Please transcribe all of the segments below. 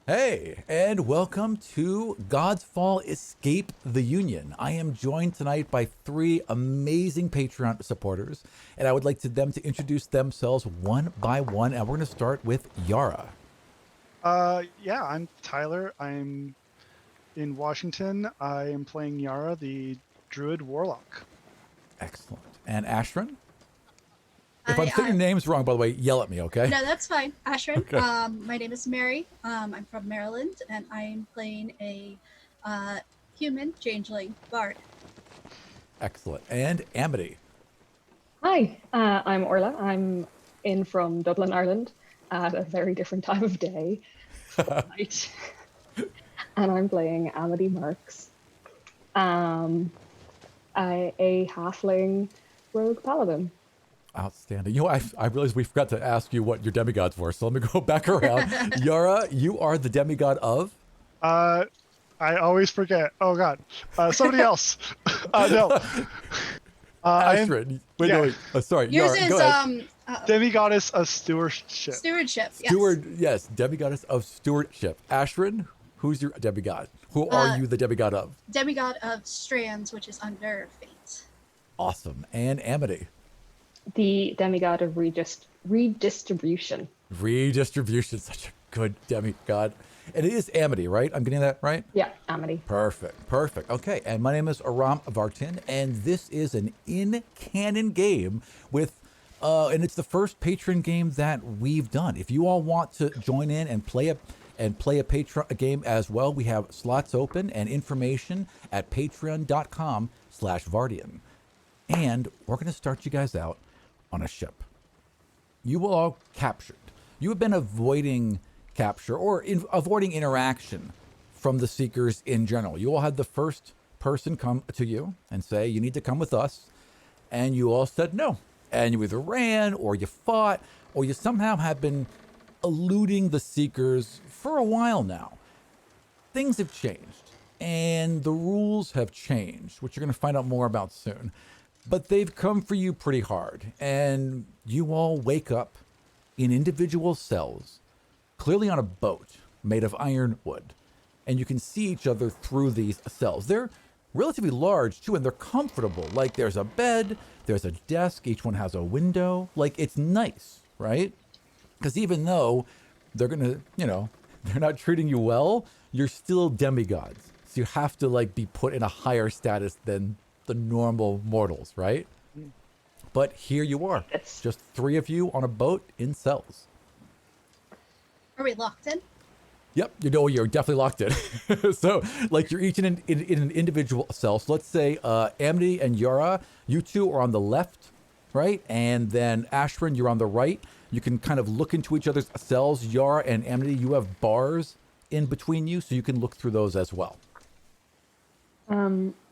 Hey, and welcome to Godsfall Escape the Union. I am joined tonight by three amazing Patreon supporters, and I would like them to introduce themselves one by one, and we're going to start with Yara. Yeah, I'm Tyler. I'm in Washington. I am playing Yara, the Druid Warlock. Excellent. And Ashran? If I'm Hi, saying your names wrong, by the way, yell at me, okay? no, that's fine. Ashrin. Okay. My name is Mary. I'm from Maryland, and I'm playing a human changeling bard. Excellent. And Amity. Hi, I'm Orla. I'm in from Dublin, Ireland, at a very different time of day, night, and I'm playing Amity Marks, a halfling rogue paladin. Outstanding. I realized we forgot to ask you what your demigods were, so let me go back around. Yara, you are the demigod of? I always forget. Oh God, somebody else. No. I am Ashran. Wait. Sorry. Yours Yara, go ahead. is demigoddess of stewardship. stewardship. Yes. Steward, yes, demigoddess of stewardship. Ashran, who's your demigod? Who are you the demigod of? Demigod of strands, which is under fate. Awesome. And Amity. The demigod of redistribution. Redistribution, such a good demigod. And it is Amity, right? I'm getting that right? Yeah, Amity. Perfect. Okay, and my name is Aram Vartin, and this is an in-canon game with, and it's the first patron game that we've done. If you all want to join in and play a patron game as well, we have slots open and information at patreon.com/Vardian. And we're going to start you guys out on a ship. You were all captured. You have been avoiding capture or avoiding interaction from the Seekers in general. You all had the first person come to you and say, you need to come with us. And you all said no. And you either ran or you fought or you somehow have been eluding the Seekers for a while now. Things have changed and the rules have changed, which you're going to find out more about soon. But they've come for you pretty hard, and you all wake up in individual cells, clearly on a boat made of ironwood, and you can see each other through these cells. They're relatively large, too, and they're comfortable. Like, there's a bed, there's a desk, each one has a window. Like, it's nice, right? Because even though they're going to, they're not treating you well, you're still demigods. So you have to, be put in a higher status than the normal mortals, right? But here you are, just three of you on a boat in cells. Are we locked in? Yep, you're definitely locked in. So, you're each in an individual cell. So let's say Amity and Yara, you two are on the left, right? And then Ashran, you're on the right. You can kind of look into each other's cells. Yara and Amity, you have bars in between you, so you can look through those as well.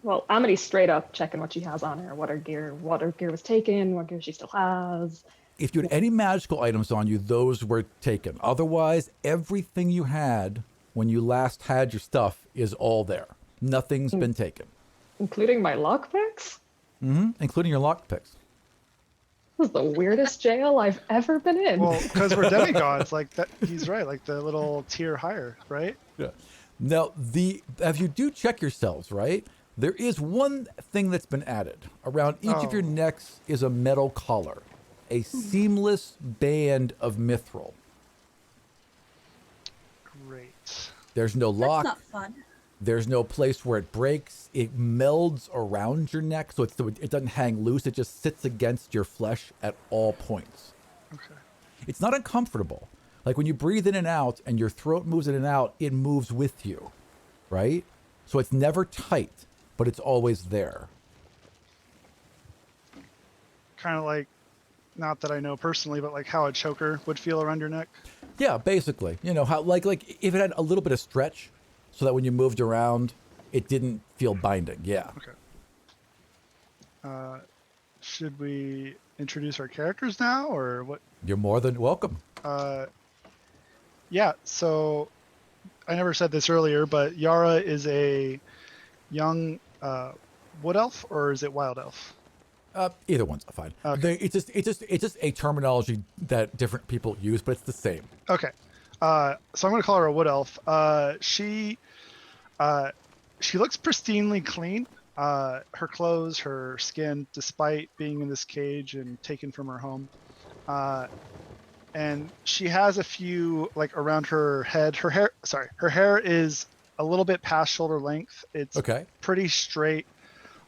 Well, Amity's straight up checking what she has on her, what her gear was taken, what gear she still has. If you had any magical items on you, those were taken. Otherwise, everything you had when you last had your stuff is all there. Nothing's been taken. Including my lockpicks? Including your lockpicks. This is the weirdest jail I've ever been in. Well, because we're demigods, like that. He's right. Like the little tier higher, right? Yeah. Now, if you do check yourselves, right, there is one thing that's been added. Around each of your necks is a metal collar, a seamless band of mithril. Great. There's no lock. That's not fun. There's no place where it breaks. It melds around your neck, so it doesn't hang loose. It just sits against your flesh at all points. Okay. It's not uncomfortable. Like when you breathe in and out and your throat moves in and out, it moves with you, right? So it's never tight, but it's always there. Kind of like, not that I know personally, but like how a choker would feel around your neck. Yeah, basically. How like if it had a little bit of stretch so that when you moved around, it didn't feel binding. Yeah. Okay. Should we introduce our characters now or what? You're more than welcome. Yeah, so I never said this earlier, but Yara is a young wood elf, or is it wild elf? Either one's fine. Okay. It's just a terminology that different people use, but it's the same. Okay. So I'm gonna call her a wood elf. She looks pristinely clean. Her clothes, her skin, despite being in this cage and taken from her home. And she has a few like around her head. Her hair is a little bit past shoulder length. It's Okay. pretty straight.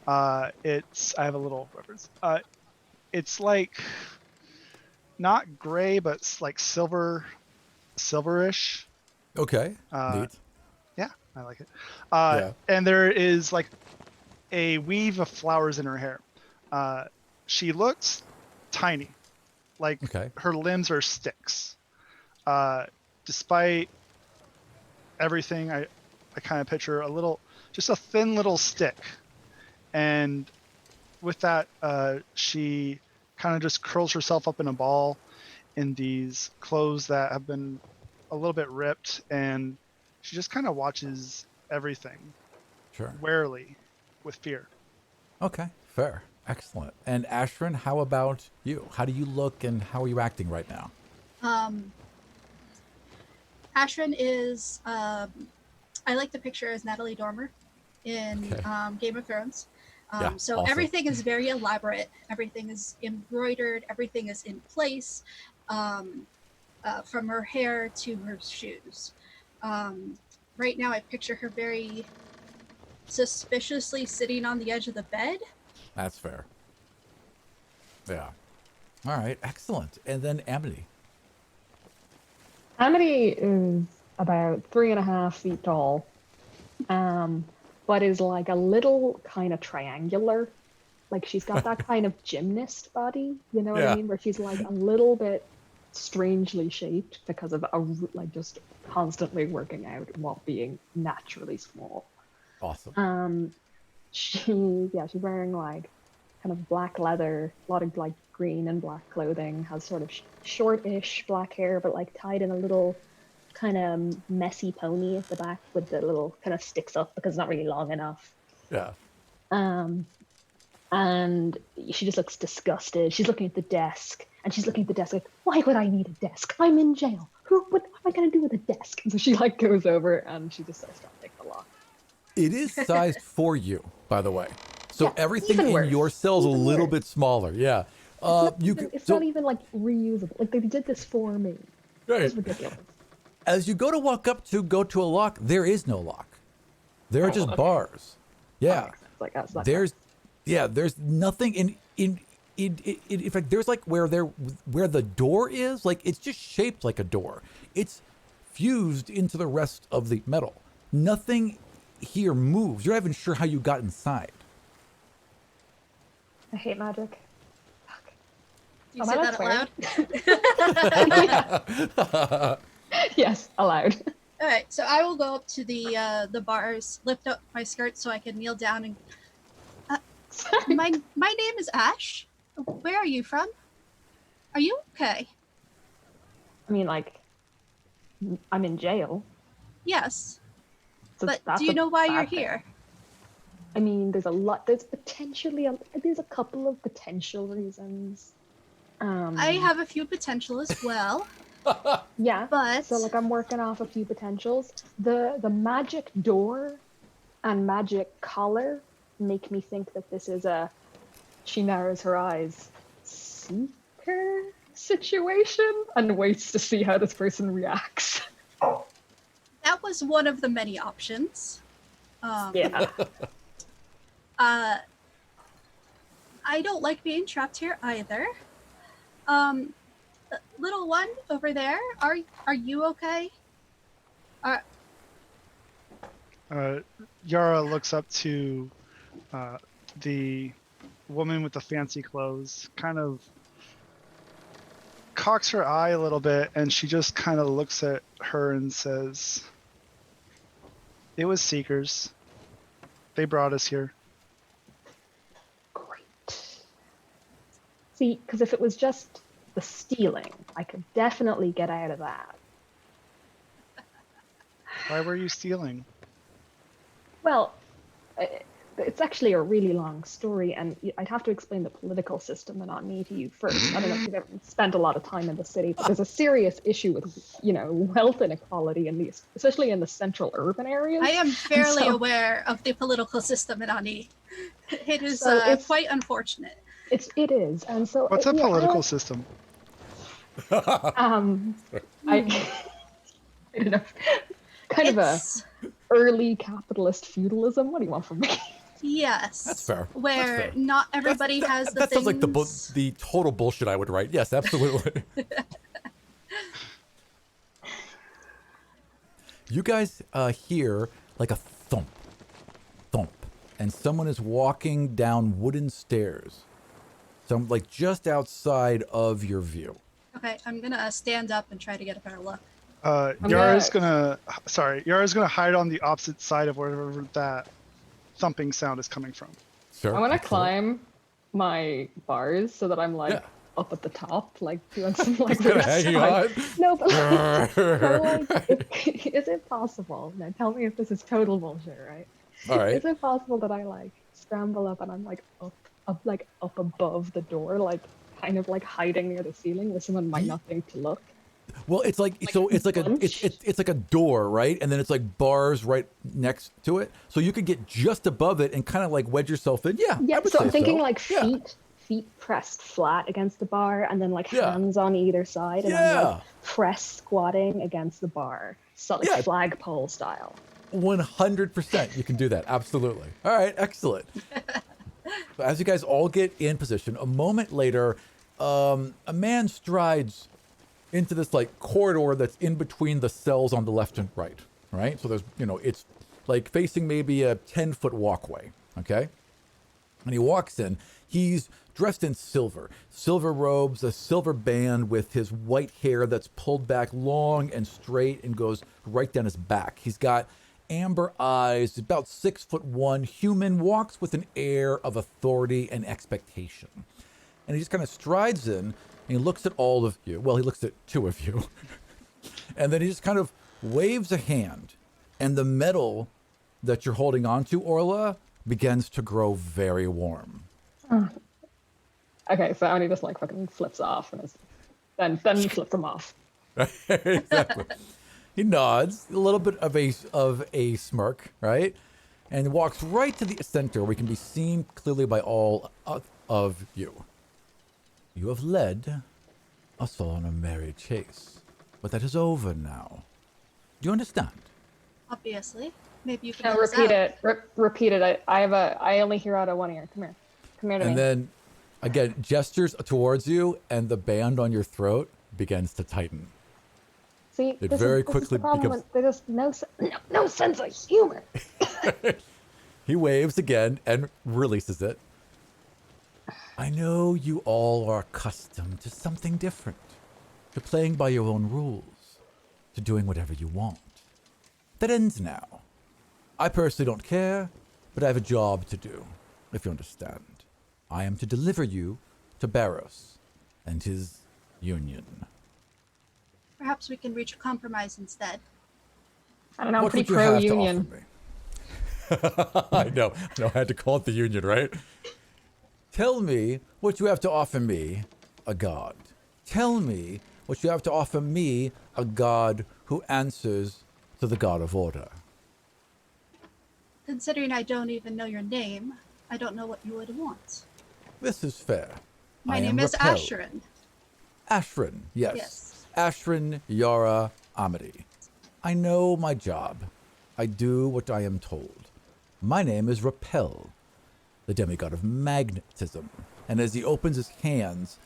I have a little reference. It's like not gray, but it's like silverish. Okay. Neat. Yeah, I like it. Yeah. And there is like a weave of flowers in her hair. She looks tiny, like Okay. her limbs are sticks. Despite everything, I kind of picture just a thin little stick. And with that, she kind of just curls herself up in a ball in these clothes that have been a little bit ripped, and she just kind of watches everything Sure. warily with fear. Okay. Fair. Excellent. And Ashrin, how about you? How do you look and how are you acting right now? Ashrin is, I like to picture as Natalie Dormer in Okay. Game of Thrones. Yeah, So awesome. everything is very elaborate. Everything is embroidered. Everything is in place, from her hair to her shoes. Right now, I picture her very suspiciously sitting on the edge of the bed. That's fair. Yeah. All right. Excellent. And then Amity. Amity is about 3.5 feet tall, but is like a little kind of triangular. Like she's got that kind of gymnast body, you know what I Yeah. mean? Where she's like a little bit strangely shaped because of like just constantly working out while being naturally small. Awesome. She's wearing like kind of black leather, a lot of like green and black clothing, has sort of short-ish black hair, but like tied in a little kind of messy pony at the back with the little kind of sticks up because it's not really long enough. Yeah. And she just looks disgusted. She's looking at the desk, and she's looking at the desk like, why would I need a desk? I'm in jail. What am I going to do with a desk? And so she like goes over and she just starts trying to take the lock. It is sized for you, by the way. So Yeah, everything even in worse. your cell's a Even little worse. bit smaller. Yeah. It's not even like reusable. Like they did this for me. Right. It's ridiculous. As you go to a lock, there is no lock. There are just okay. bars. Yeah. Like that's There's nothing in fact there's like where the door is, like it's just shaped like a door. It's fused into the rest of the metal. Nothing here moves. You're not even sure how you got inside. I hate magic. You Am say I that allowed aloud? Yes, allowed. All right, so I will go up to the bars, lift up my skirt so I can kneel down and. My name is Ash. Where are you from? Are you okay? I mean, like, I'm in jail. Yes, So but that's do you a know why bad you're thing. here? I mean, there's there's a couple of potential reasons. I have a few potential as well. Yeah, But so like I'm working off a few potentials. The magic door and magic collar make me think that this is she narrows her eyes, seeker situation and waits to see how this person reacts. that was one of the many options. Yeah. I don't like being trapped here either. Little one over there, are you okay? Yara looks up to the woman with the fancy clothes, kind of cocks her eye a little bit, and she just kind of looks at her and says, "It was Seekers. They brought us here." Great. See, because if it was just the stealing, I could definitely get out of that. Why were you stealing? Well, it's actually a really long story, and I'd have to explain the political system and on EtU first. I don't know if you've ever spent a lot of time in the city, but there's a serious issue with, wealth inequality especially in the central urban areas. I am fairly aware of the political system in Ani. It is it's quite unfortunate. It is, and so What's a political system? I don't know, kind of a early capitalist feudalism. What do you want from me? Yes, That's fair. Where That's fair. not everybody has the that things. sounds like the total bullshit I would write. Yes, absolutely. You guys hear like a thump, and someone is walking down wooden stairs. Some like just outside of your view. Okay, I'm gonna stand up and try to get a better look. Yara's gonna hide on the opposite side of wherever that thumping sound is coming from. Sure. I want to climb my bars so that I'm like up at the top, like doing some like hanging on. No, but is it possible? Now tell me if this is total bullshit, right? All right. Is it possible that I like scramble up and I'm like up above the door, like kind of like hiding near the ceiling where someone might not think to look? Well, it's like so it's like it's like a door, right? And then it's like bars right next to it. So you could get just above it and kind of like wedge yourself in. Yeah. Yeah. So I'm thinking like feet pressed flat against the bar, and then like hands on either side, and I'm like press squatting against the bar, so like flagpole style. 100%, you can do that. Absolutely. All right, excellent. So as you guys all get in position, a moment later, a man strides into this like corridor that's in between the cells on the left and right. Right. So there's it's like facing maybe a 10-foot walkway. Okay. And he walks in. He's dressed in silver robes, a silver band with his white hair that's pulled back long and straight and goes right down his back. He's got amber eyes, about 6'1", human, walks with an air of authority and expectation. And he just kind of strides in and he looks at all of you. Well, he looks at two of you. And then he just kind of waves a hand, and the metal that you're holding onto, Orla, begins to grow very warm. Okay, so Oni just like fucking flips off and then he flips him off. Exactly. He nods, a little bit of a smirk, right? And walks right to the center where he can be seen clearly by all of you. You have led us on a merry chase, but that is over now. Do you understand? Obviously. Maybe you can No, help us repeat out. it. Repeat it. I only hear out of one ear. Come here to me. And then, again, gestures towards you, and the band on your throat begins to tighten. See, It this very is quickly the problem becomes. There's no sense of humor. He waves again and releases it. I know you all are accustomed to something different, to playing by your own rules, to doing whatever you want. That ends now. I personally don't care, but I have a job to do, if you understand. I am to deliver you to Barros and his union. Perhaps we can reach a compromise instead. I don't know. I'm What pretty would you have pro-union. to offer me? I know, I had to call it the union, right? Tell me what you have to offer me, a god. Tell me what you have to offer me, a god who answers to the god of order. Considering I don't even know your name, I don't know what you would want. This is fair. My I name am is Rappel. Ashrin. Ashrin, yes. Yes. Ashrin Yara Amity. I know my job. I do what I am told. My name is Rappel, the demigod of magnetism. And as he opens his hands,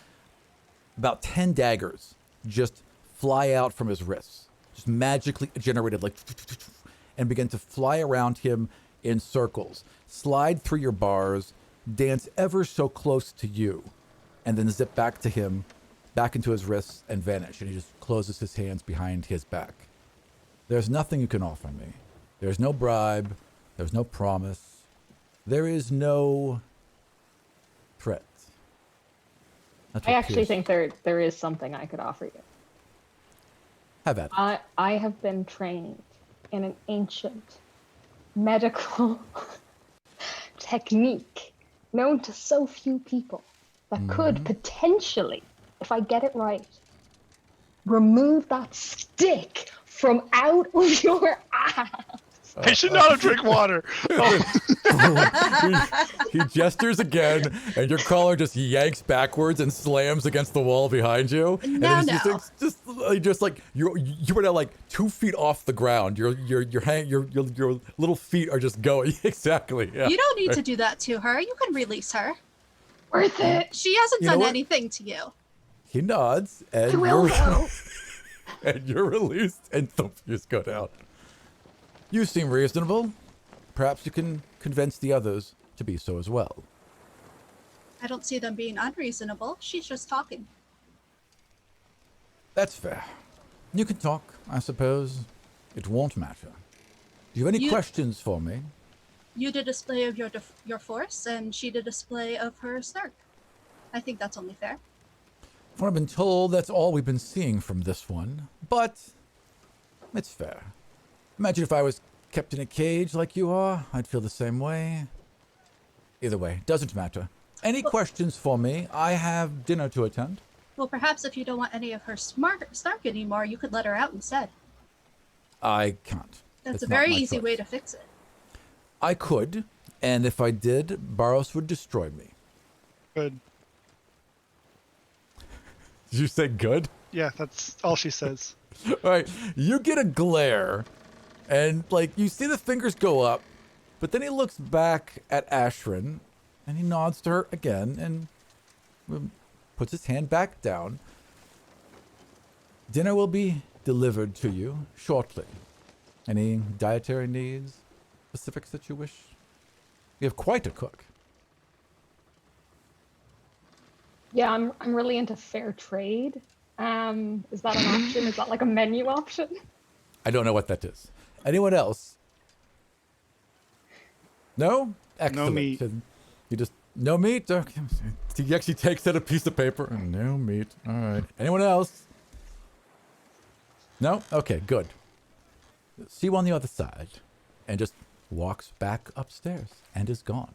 about 10 daggers just fly out from his wrists, just magically generated, like, and begin to fly around him in circles, slide through your bars, dance ever so close to you, and then zip back to him, back into his wrists, and vanish. And he just closes his hands behind his back. There's nothing you can offer me. There's no bribe. There's no promise. There is no threat. I actually think there is something I could offer you. Have at it. I have been trained in an ancient medical technique known to so few people that could potentially, if I get it right, remove that stick from out of your ass. I should not have drank water. He gestures again, and your collar just yanks backwards and slams against the wall behind you. And No, it's no. just like you were now like 2 feet off the ground. Your little feet are just going exactly. Yeah. You don't need to do that to her. You can release her. Worth it. She hasn't You know done what? anything to you. He nods, and You will, though. and you're released, and thump, you just go down. You seem reasonable. Perhaps you can convince the others to be so as well. I don't see them being unreasonable. She's just talking. That's fair. You can talk, I suppose. It won't matter. Do you have any You- questions for me? You did a display of your force, and she did a display of her snark. I think that's only fair. From what I've been told, that's all we've been seeing from this one. But it's fair. Imagine if I was kept in a cage like you are. I'd feel the same way. Either way, doesn't matter. Any questions for me? I have dinner to attend. Well, perhaps if you don't want any of her snark anymore, you could let her out instead. I can't. That's It's a not very my easy choice. way to fix it. I could, and if I did, Baros would destroy me. Good. Did you say good? Yeah, that's all she says. All right, you get a glare, and like you see the fingers go up, but then he looks back at Ashrin, and he nods to her again, and puts his hand back down. Dinner will be delivered to you shortly. Any dietary needs, specifics that you wish? You have quite a cook. Yeah, I'm really into fair trade. Is that an option? Is that like a menu option? I don't know what that is. Anyone else? No? Excellent. meat. You just, no meat? Okay. He actually takes out a piece of paper. No meat. All right. Anyone else? No? Okay, good. See you on the other side. And just walks back upstairs and is gone.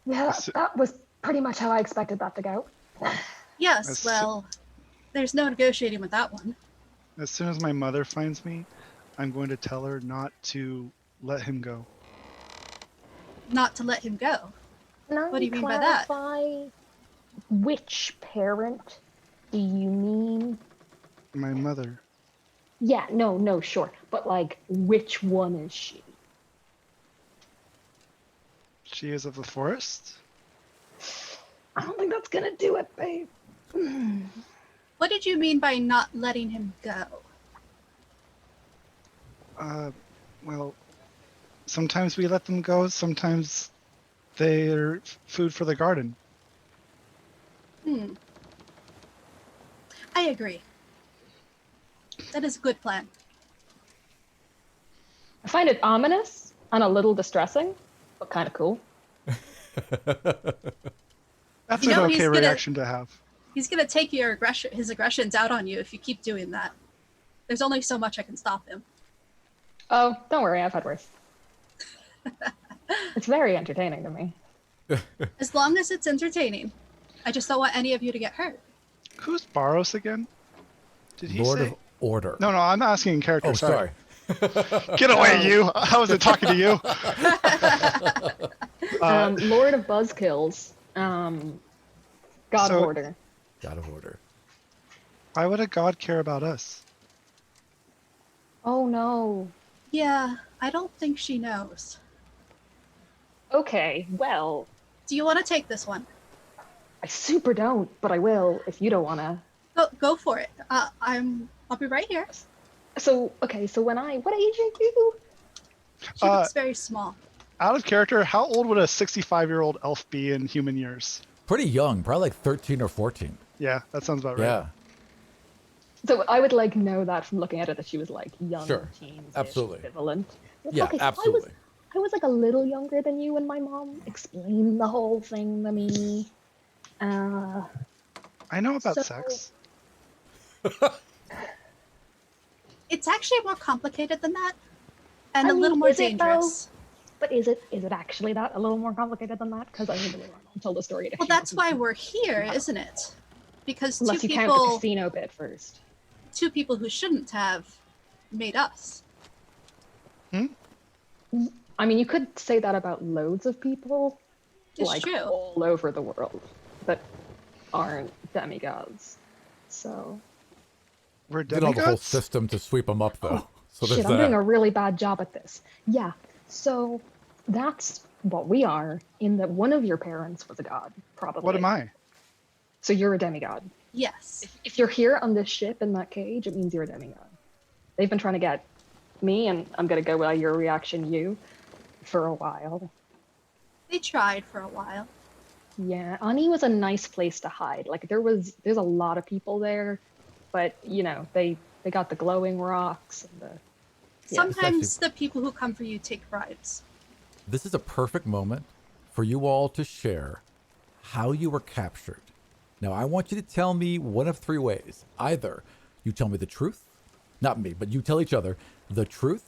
Yeah, that was pretty much how I expected that to go. Yes, That's- well, there's no negotiating with that one. As soon as my mother finds me, I'm going to tell her not to let him go. Not to let him go. Can I What do you mean by that? clarify which parent do you mean? My mother. Yeah, no, sure. But like, which one is she? She is of the forest. I don't think that's gonna do it, babe. What did you mean by not letting him go? Well, sometimes we let them go. Sometimes they're food for the garden. I agree. That is a good plan. I find it ominous and a little distressing, but kind of cool. That's You an know, he's okay gonna- reaction to have. He's gonna take his aggressions out on you if you keep doing that. There's only so much I can stop him. Oh, don't worry, I've had worse. It's very entertaining to me. As long as it's entertaining. I just don't want any of you to get hurt. Who's Baros again? Did he Lord say? of Order. No, I'm asking in character. Oh, sorry. Get away, you! I wasn't talking to you. Lord of Buzzkills. God So- of Order. God of Order. Why would a god care about us? Oh no. Yeah, I don't think she knows. Okay, well, Do you want to take this one? I super don't, but I will if you don't wanna. Go for it. I'll be right here. So, okay, so what age are you? She looks very small. Out of character, how old would a 65-year-old elf be in human years? Pretty young, probably like 13 or 14. Yeah, that sounds about right. Yeah. So I would like know that from looking at it that she was like young Sure, teens absolutely. equivalent. Yeah, Okay, so absolutely. I was like a little younger than you when my mom explained the whole thing to me. I know about So- sex. It's actually more complicated than that, and I a little mean, more is it, though? dangerous. But is it actually that a little more complicated than that? Because I need to move on and tell the story. Well, that's why we're here, isn't it? Because Unless you count the casino bit first. two people who shouldn't have made us. I mean, you could say that about loads of people, It's like true. all over the world, that aren't demigods. So We're Did all the whole demigods? system to sweep them up, though. So there's shit, I'm that. doing a really bad job at this. Yeah, so that's what we are. In that one of your parents was a god, probably. What am I? So you're a demigod. Yes. If you're here on this ship in that cage, it means you're a demigod. They've been trying to get me, and I'm gonna go by your reaction, you, for a while. They tried for a while. Yeah, Ani was a nice place to hide. Like there's a lot of people there, but you know, they got the glowing rocks and the Sometimes the people who come for you take bribes. This is a perfect moment for you all to share how you were captured. Now, I want you to tell me one of three ways. Either you tell me the truth, not me, but you tell each other the truth,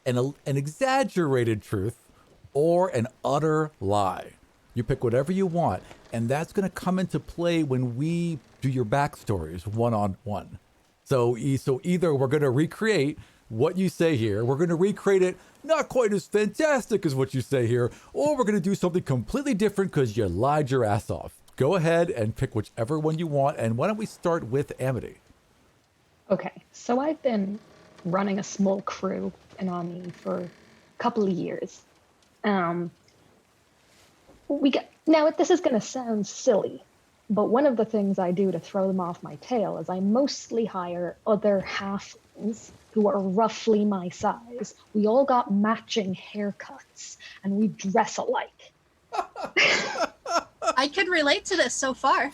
an exaggerated truth, or an utter lie. You pick whatever you want, and that's going to come into play when we do your backstories one-on-one. So either we're going to recreate what you say here, we're going to recreate it not quite as fantastic as what you say here, or we're going to do something completely different because you lied your ass off. Go ahead and pick whichever one you want, and why don't we start with Amity? Okay, so I've been running a small crew in Ani for a couple of years. Now, this is going to sound silly, but one of the things I do to throw them off my tail is I mostly hire other halflings who are roughly my size. We all got matching haircuts, and we dress alike. I can relate to this so far.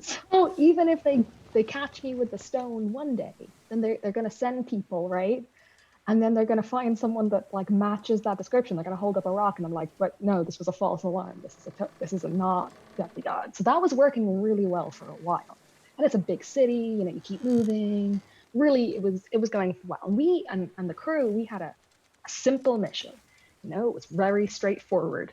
So even if they catch me with the stone one day, then they're going to send people, right? And then they're going to find someone that like matches that description. They're going to hold up a rock, and I'm like, but no, this was a false alarm. This is a not demigod. So that was working really well for a while. And it's a big city, you know, you keep moving. Really, it was going well. And we and the crew, we had a simple mission. You know, it was very straightforward.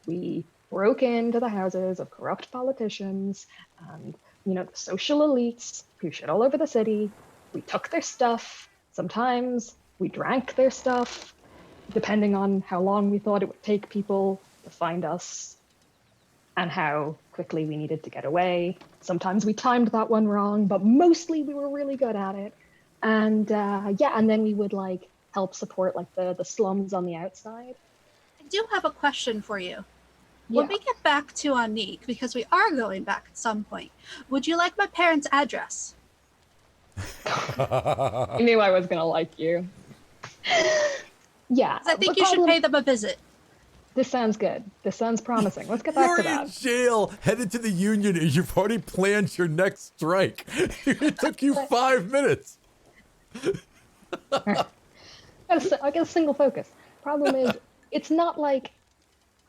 We broke into the houses of corrupt politicians and, you know, the social elites who shit all over the city. We took their stuff. Sometimes we drank their stuff, depending on how long we thought it would take people to find us and how quickly we needed to get away. Sometimes we timed that one wrong, but mostly we were really good at it. And and then we would like help support like the slums on the outside. I do have a question for you. Yeah. When we get back to Anik, because we are going back at some point, would you like my parents' address? I knew I was gonna like you. Yeah. I think the you should problem- pay them a visit. This sounds good. This sounds promising. Let's get back You're to in that. jail, headed to the union, and you've already planned your next strike. It took you 5 minutes. I get a single focus. Problem is, it's not like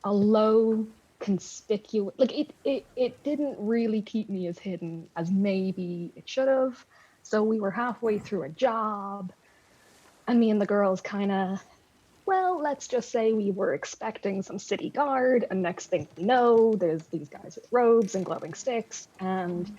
a low conspicuous, like it didn't really keep me as hidden as maybe it should have. So we were halfway through a job, and me and the girls kind of, well, let's just say we were expecting some city guard, and next thing we know, there's these guys with robes and glowing sticks, and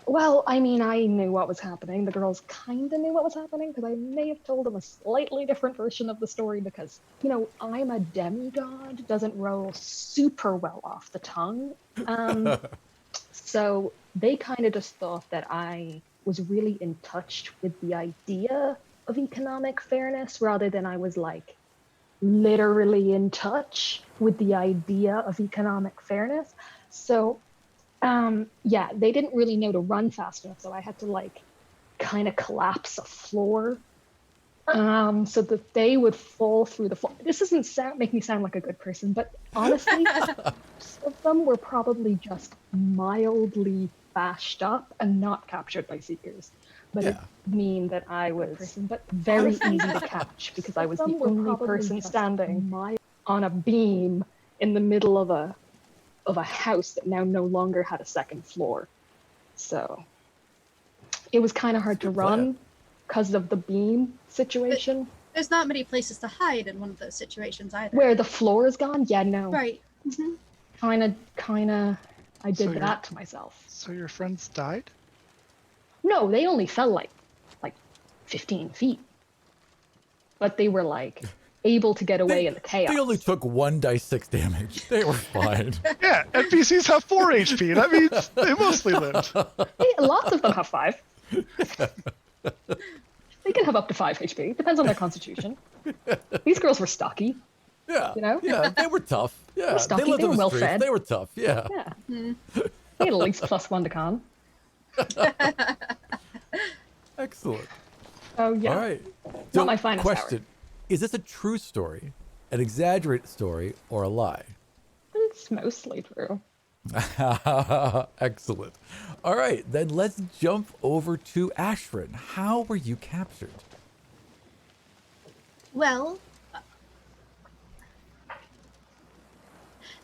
well, I mean, I knew what was happening. The girls kind of knew what was happening because I may have told them a slightly different version of the story because, you know, I'm a demigod doesn't roll super well off the tongue. So they kind of just thought that I was really in touch with the idea of economic fairness rather than I was like literally in touch with the idea of economic fairness. So they didn't really know to run fast enough, so I had to like kind of collapse a floor so that they would fall through the floor. This doesn't make me sound like a good person, but honestly, most of them were probably just mildly bashed up and not captured by seekers. But it mean that I was very easy to catch because I was the only person standing on a beam in the middle of a house that now no longer had a second floor. So it was kind of hard to run because of the beam situation. There's not many places to hide in one of those situations either. Where the floor is gone? Yeah, no. Right. Kinda. I did So that to myself. So your friends died? No, they only fell like 15 feet. But they were like able to get away in the chaos. They only took 1d6 damage. They were fine. Yeah, NPCs have 4 HP. That means they mostly lived. Hey, lots of them have 5. They can have up to 5 HP. Depends on their constitution. These girls were stocky. Yeah. You know? Yeah, they were tough. Yeah. stocky, They lived they on were the well streets. fed. They were tough. Yeah. Yeah. They had at least +1 to con. Excellent. Oh yeah. All right. Not my finest question. Is this a true story, an exaggerated story, or a lie? It's mostly true. Excellent. All right, then let's jump over to Ashrin. How were you captured? Well,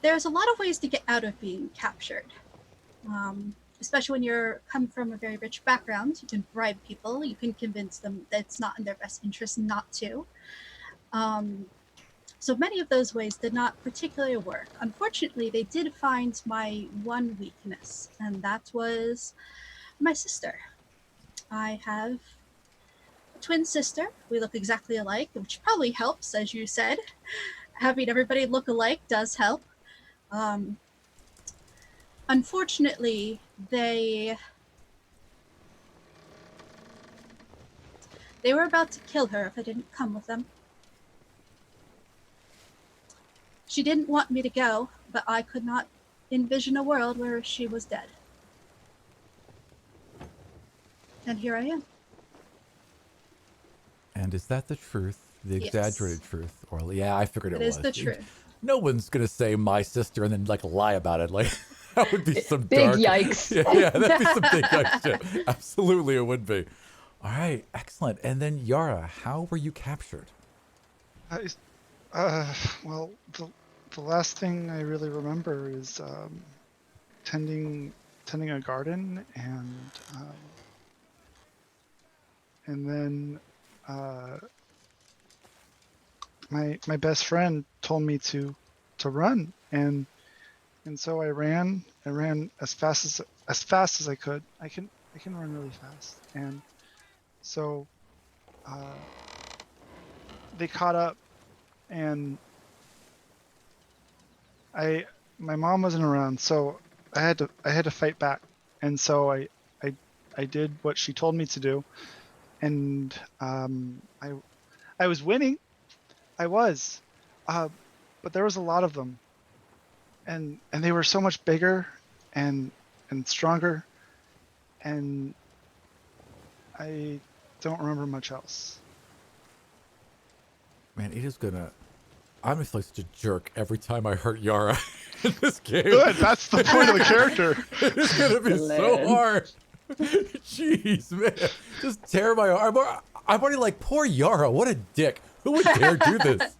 there's a lot of ways to get out of being captured. Especially when you're come from a very rich background, you can bribe people, you can convince them that it's not in their best interest not to. So many of those ways did not particularly work. Unfortunately, they did find my one weakness, and that was my sister. I have a twin sister. We look exactly alike, which probably helps, as you said. Having everybody look alike does help. Unfortunately, they were about to kill her if I didn't come with them. She didn't want me to go, but I could not envision a world where she was dead. And here I am. And is that the truth? The Yes. exaggerated truth? Or yeah, I figured it It was. is the truth. No one's gonna say my sister and then like lie about it. Like that would be some Big dark. yikes. Yeah, that'd be some big yikes shit. Absolutely, it would be. All right, excellent. And then Yara, how were you captured? Well, the last thing I really remember is tending a garden, and then my best friend told me to run, and so I ran as fast as I could. I can run really fast, and so they caught up, and my mom wasn't around, so I had to fight back, and so I did what she told me to do, and I was winning. I was, but there was a lot of them, and they were so much bigger and stronger, and I don't remember much else. Man, it is gonna. I'm just like such a jerk every time I hurt Yara in this game. Good, that's the point of the character. It's gonna be so hard. Jeez, man, just tear my arm. I'm already like, poor Yara. What a dick. Who would dare do this?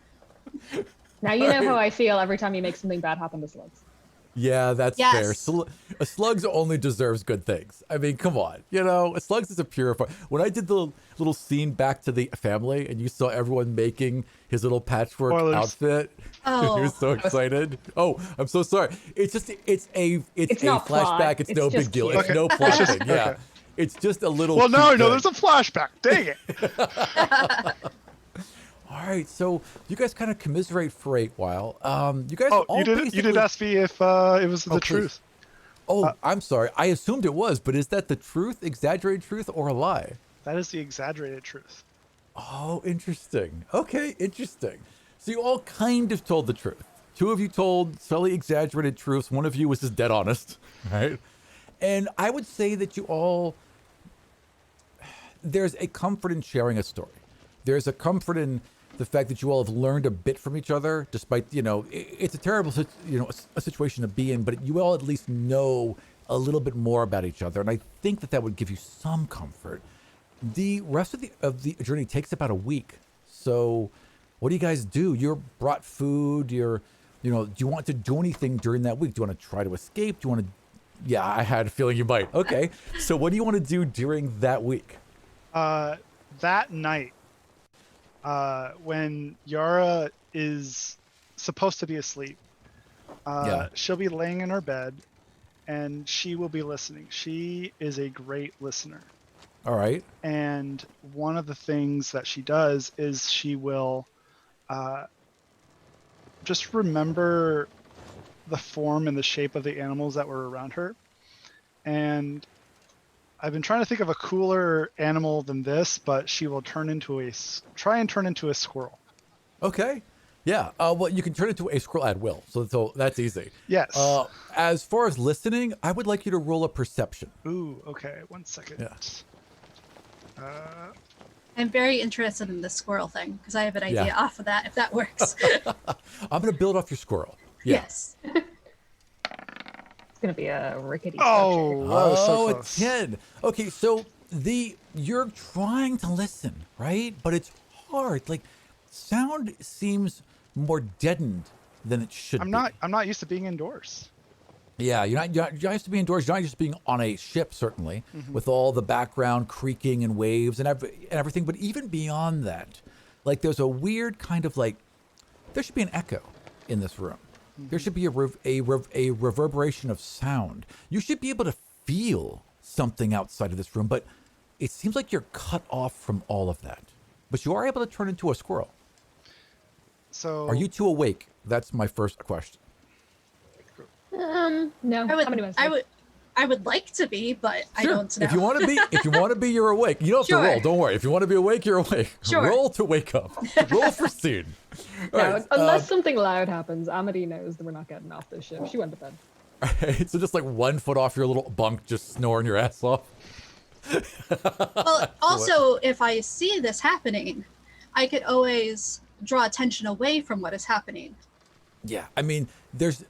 Now you know how I feel every time you make something bad happen to slugs. Yeah, that's Yes. fair. A slugs only deserves good things. I mean, come on. You know, a slugs is a purifier. When I did the little scene back to the family and you saw everyone making his little patchwork Spoilers. outfit, Oh. he was so excited. Oh, I'm so sorry. It's just, it's a not plot. flashback. It's It's no just big deal. cute. It's no plot It's just- thing. Yeah. okay. It's just a little. Well, now I cute know thing. there's a flashback. Dang it. All right, so you guys kind of commiserate for a while. You guys Oh, all you did basically- ask me if it was the please. truth. Oh, I'm sorry. I assumed it was, but is that the truth, exaggerated truth, or a lie? That is the exaggerated truth. Oh, interesting. Okay, interesting. So you all kind of told the truth. Two of you told slightly exaggerated truths. One of you was just dead honest, right? And I would say that you all, there's a comfort in sharing a story. There's a comfort in the fact that you all have learned a bit from each other, despite, you know, it's a terrible, a situation to be in, but you all at least know a little bit more about each other. And I think that would give you some comfort. The rest of the journey takes about a week. So what do you guys do? You're brought food, do you want to do anything during that week? Do you want to try to escape? Do you want to, yeah, I had a feeling you might. Okay. So what do you want to do during that week? That night, when Yara is supposed to be asleep, Yeah. she'll be laying in her bed, and she will be listening. She is a great listener. All right. And one of the things that she does is she will just remember the form and the shape of the animals that were around her. And I've been trying to think of a cooler animal than this, but she will try and turn into a squirrel. Okay. Yeah. Well, you can turn it into a squirrel at will, so that's easy. Yes. As far as listening, I would like you to roll a perception. Ooh, okay. 1 second. Yeah. I'm very interested in the squirrel thing because I have an idea Yeah. off of that if that works. I'm going to build off your squirrel. Yeah. Yes. It's gonna be a rickety Oh, structure. that was so Oh, close. it's 10. Okay, so you're trying to listen, right? But it's hard. Like, sound seems more deadened than it should I'm be. not used to being indoors. Yeah, you're not used to being indoors. You're not used to being on a ship, certainly, with all the background creaking and waves and everything. But even beyond that, like, there's a weird kind of like, there should be an echo in this room. There should be a reverberation of sound. You should be able to feel something outside of this room, but it seems like you're cut off from all of that. But you are able to turn into a squirrel. So Are you two awake? That's my first question. No. I would, How many months? I would like to be, but I Sure. don't know. If you want to be, you're awake. You don't have Sure. to roll. Don't worry. If you want to be awake, you're awake. Sure. Roll to wake up. Roll for scene. All No, right, unless something loud happens, Amity knows that we're not getting off this ship. She went to bed. all right, so just like 1 foot off your little bunk, just snoring your ass off. Well, also, if I see this happening, I could always draw attention away from what is happening. Yeah, I mean, there's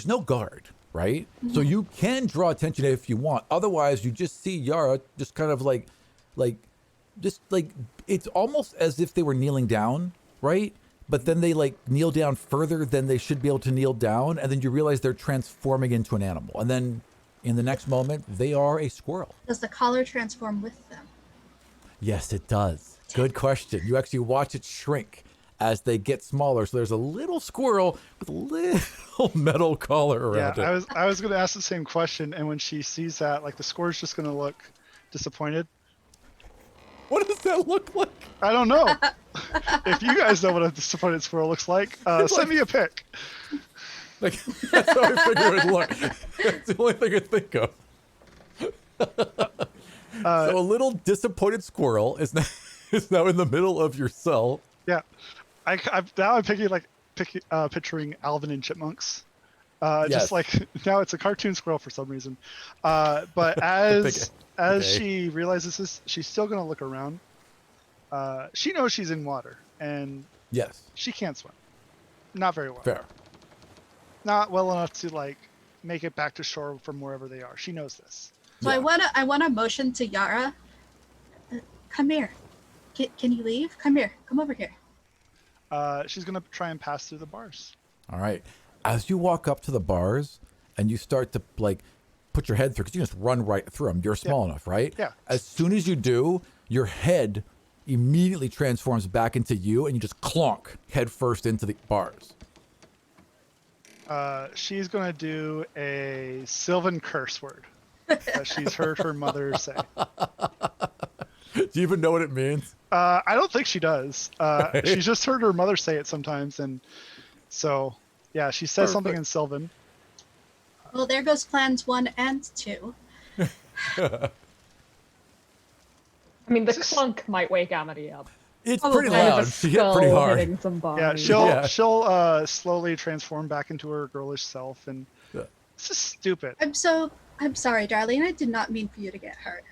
no guard, right? So you can draw attention if you want. Otherwise, you just see Yara just kind of like it's almost as if they were kneeling down, right? But then they like kneel down further than they should be able to kneel down, and then you realize they're transforming into an animal, and then in the next moment they are a squirrel. Does the collar transform with them? Yes, it does. Good question. You actually watch it shrink as they get smaller. So there's a little squirrel with a little metal collar yeah, around it. I was going to ask the same question, and when she sees that, like the squirrel's just going to look disappointed. What does that look like? I don't know. If you guys know what a disappointed squirrel looks like, send me a pic. Like, that's how I figure it would look. That's the only thing I think of. So a little disappointed squirrel is now in the middle of your cell. Yeah, I'm picturing Alvin and Chipmunks. Yes. Just like now it's a cartoon squirrel for some reason. But as Okay. she realizes this, she's still gonna look around. She knows she's in water and Yes, she can't swim. Not very well. fair. Not well enough to like make it back to shore from wherever they are. She knows this. So Yeah. I wanna motion to Yara. Come here. Can you leave? Come here. Come over here. She's gonna try and pass through the bars. All right. As you walk up to the bars and you start to like put your head through, because you just run right through them. You're small enough, right? Yeah. As soon as you do, your head immediately transforms back into you, and you just clonk head first into the bars. She's gonna do a Sylvan curse word that she's heard her mother say. Do you even know what it means? I don't think she does. She's just heard her mother say it sometimes, and so yeah, she says something in Sylvan. Well, there goes plans 1 and 2. I mean, the clunk might wake Amity up. It's Oh, pretty kind of loud. a She hit pretty skull hard. hitting some bodies. Yeah, Yeah. she'll slowly transform back into her girlish self, and Yeah. this is stupid. I'm sorry, darling. I did not mean for you to get hurt.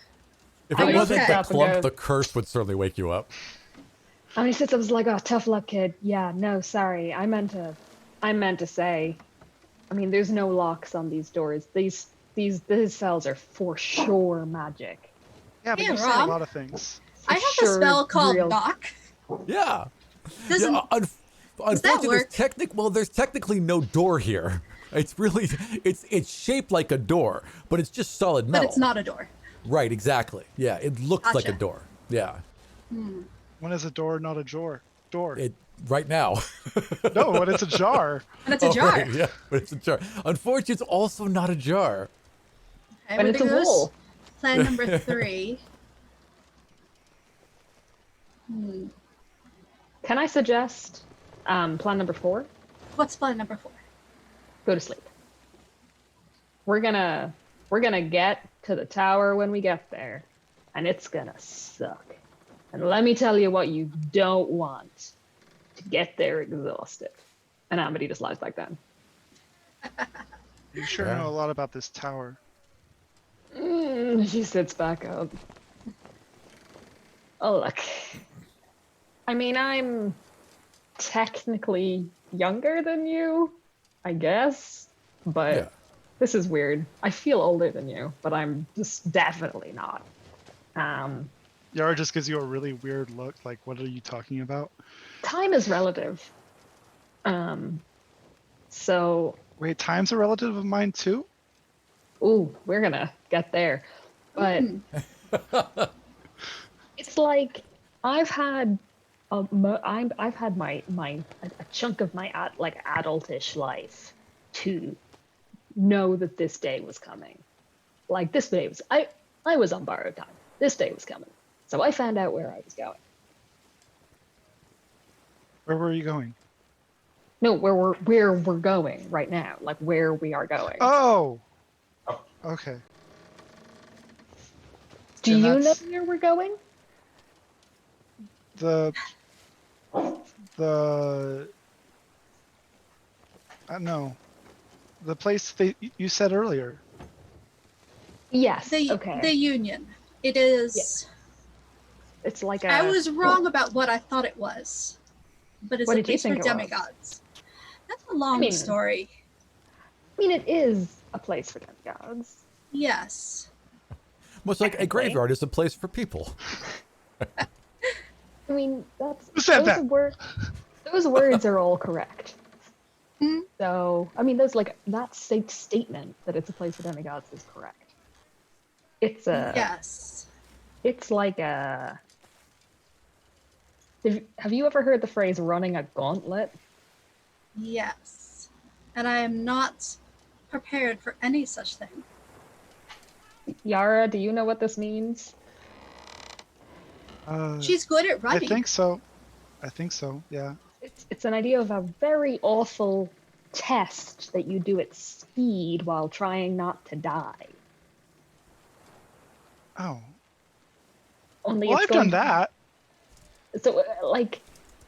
If I it wasn't okay. the clunk, Okay. the curse would certainly wake you up. Amity sits up, was like, "Oh, tough luck, kid. Yeah, no, sorry. I meant to say. I mean, there's no locks on these doors. These cells are for sure magic. Yeah, but Yeah, you say a Rob. lot of things. I have sure a spell called real. Knock. Yeah. Doesn't Unfortunately, work? there's technically no door here. It's really, it's shaped like a door, but it's just solid but metal. it's not a door. Right, exactly. Yeah, it looks like a Gotcha. door. Yeah. When is a door not a door? It right now. No, when it's a jar. And it's a Oh, jar. right, yeah, but it's a jar. Unfortunately, it's also not a jar. Okay, When it's a there goes wall. Plan number 3. Can I suggest plan number 4? What's plan number 4? Go to sleep. We're gonna get to the tower when we get there, and it's gonna suck. And let me tell you what you don't want: to get there exhausted. And Amity just lies back down. You sure Yeah. know a lot about this tower. She sits back up. Oh, look. I mean, I'm technically younger than you, I guess, but Yeah. this is weird. I feel older than you, but I'm just definitely not. Yara just gives you a really weird look, like, what are you talking about? Time is relative. So, Wait, time's a relative of mine too? ooh, we're gonna get there. But it's like I've had I've had a chunk of my adultish life to know that this day was coming. Like this day was I was on borrowed time. This day was coming. So I found out where I was going. Where were you going? No, where we're going right now. Like where we are going. Oh! Okay. Do and you know that's- where we're going? The no. The place you said earlier. Yes. The okay. Union. It is. It's like a. I was wrong about what I thought it was, but it's What a did you place for think it was? demigods. That's a long mean- story. I mean, it is a place for demigods. Yes. Much like a Technically. graveyard is a place for people. I mean, that's Who said those that? Those words are all correct. Hmm? So, I mean, that statement that it's a place for demigods is correct. It's a. Yes. It's like a. Have you ever heard the phrase "running a gauntlet"? Yes. And I am not prepared for any such thing. Yara, do you know what this means? She's good at I running. think so. Yeah. It's an idea of a very awful test that you do at speed while trying not to die. Oh. Only Well, it's I've done going that. So, like,